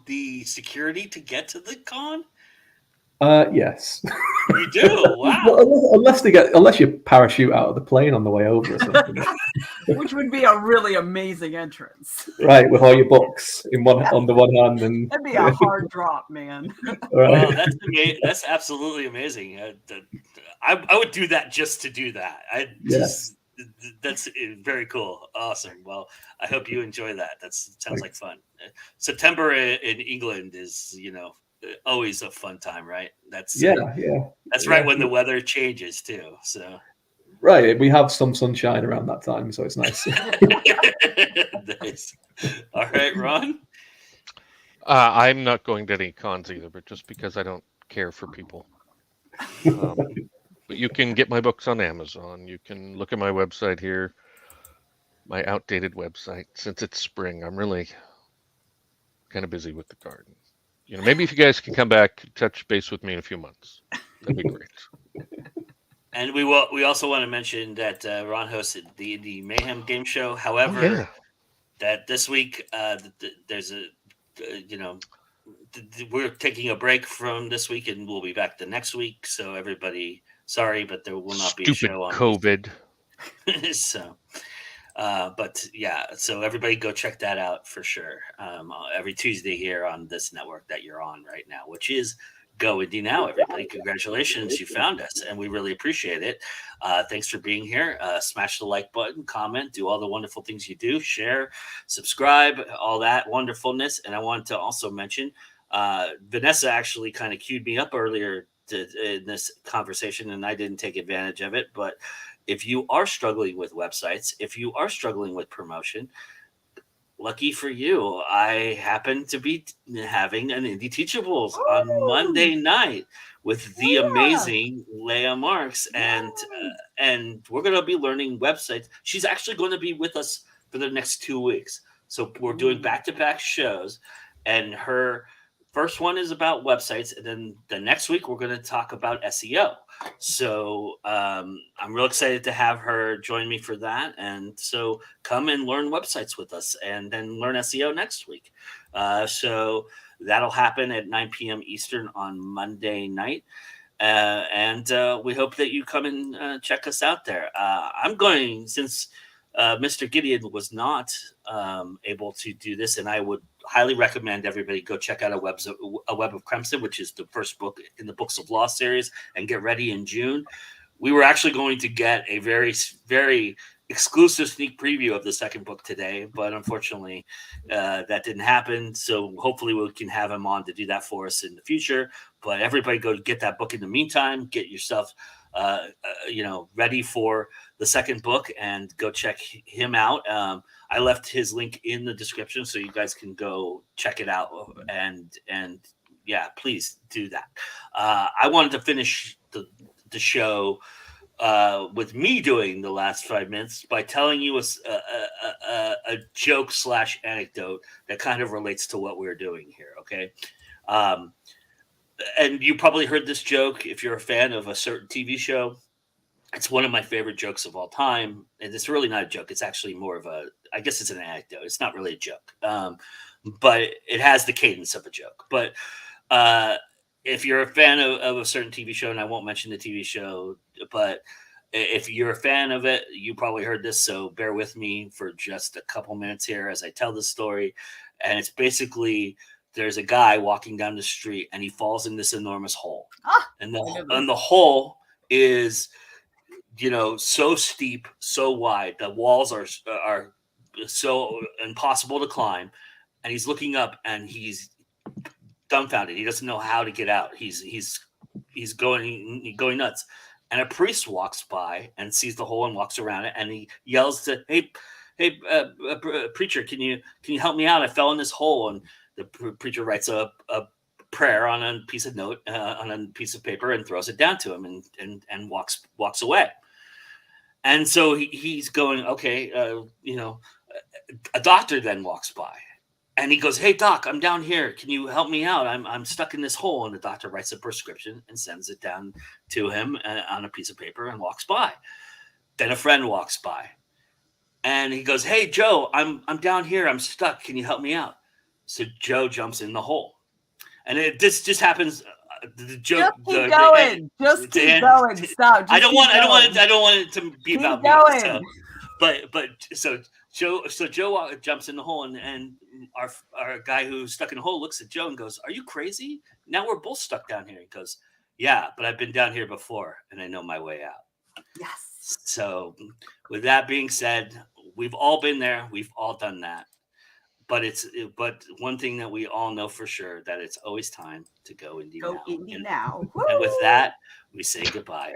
the security to get to the con? Yes. You do? Wow. Well, unless you parachute out of the plane on the way over or something. Which would be a really amazing entrance. Right, with all your books on the one hand, and that'd be a hard drop, man. Right. Wow, that's absolutely amazing. I would do that just to do that. That's very cool. Awesome. Well, I hope you enjoy that. Sounds like fun. September in England is, always a fun time, right? That's right when the weather changes too. So right, we have some sunshine around that time, so it's nice. Nice. All right, Ron. I'm not going to any cons either, but just because I don't care for people. But you can get my books on Amazon. You can look at my website here, my outdated website. Since it's spring, I'm really kind of busy with the garden. Maybe if you guys can come back, touch base with me in a few months, that'd be great. And we also want to mention that Ron hosted the Mayhem game show. However, that this week there's we're taking a break from this week, and we'll be back the next week. So everybody, sorry, but there will not be a show on COVID. So. So everybody go check that out for sure. Every Tuesday here on this network that you're on right now, which is Go Indie Now. Everybody, congratulations, you found us, and we really appreciate it. Thanks for being here. Smash the like button, comment, do all the wonderful things you do, share, subscribe, all that wonderfulness. And I wanted to also mention, Venessa actually kind of queued me up earlier in this conversation, and I didn't take advantage of it, but if you are struggling with websites, if you are struggling with promotion, lucky for you, I happen to be having an Indie Teachables on Monday night with the amazing Leah Marks, and we're going to be learning websites. She's actually going to be with us for the next 2 weeks. So we're doing back-to-back shows, and her first one is about websites, and then the next week we're going to talk about SEO. So I'm real excited to have her join me for that, and so come and learn websites with us, and then learn SEO next week. So that'll happen at 9 p.m. Eastern on Monday night. And we hope that you come and check us out there. I'm going, since Mr. Gideon was not able to do this, and I would highly recommend everybody go check out A Web of Crimson, which is the first book in the Books of Law series, and get ready in June. We were actually going to get a very, very exclusive sneak preview of the second book today, but unfortunately that didn't happen. So hopefully we can have him on to do that for us in the future. But everybody go get that book in the meantime. Get yourself ready for the second book and go check him out. I left his link in the description so you guys can go check it out, and yeah, please do that. I wanted to finish the show with me doing the last 5 minutes by telling you a joke / anecdote that kind of relates to what we're doing here. Okay. And you probably heard this joke if you're a fan of a certain TV show. It's one of my favorite jokes of all time. And it's really not a joke. It's actually more of I guess it's an anecdote. It's not really a joke. But it has the cadence of a joke. But if you're a fan of a certain TV show, and I won't mention the TV show, but if you're a fan of it, you probably heard this. So bear with me for just a couple minutes here as I tell this story. And it's basically, there's a guy walking down the street and he falls in this enormous hole. And the hole is, so steep, so wide. The walls are so impossible to climb. And he's looking up and he's dumbfounded. He doesn't know how to get out. He's going nuts. And a priest walks by and sees the hole and walks around it. And he yells to, hey, preacher, can you help me out? I fell in this hole. And the preacher writes a prayer on a piece of paper and throws it down to him and walks away. And so he's going, okay, a doctor then walks by and he goes, hey doc, I'm down here. Can you help me out? I'm stuck in this hole. And the doctor writes a prescription and sends it down to him on a piece of paper and walks by. Then a friend walks by and he goes, hey Joe, I'm down here. I'm stuck. Can you help me out? So Joe jumps in the hole, and this just happens. The joke. Just keep going. Stop. I don't want it to be keep about going. me. So Joe jumps in the hole, and our guy who's stuck in the hole looks at Joe and goes, "Are you crazy? Now we're both stuck down here." He goes, "Yeah, but I've been down here before, and I know my way out." Yes. So, with that being said, we've all been there. We've all done that. But one thing that we all know for sure, that it's always time to go indie now. Indie now. And with that, we say goodbye.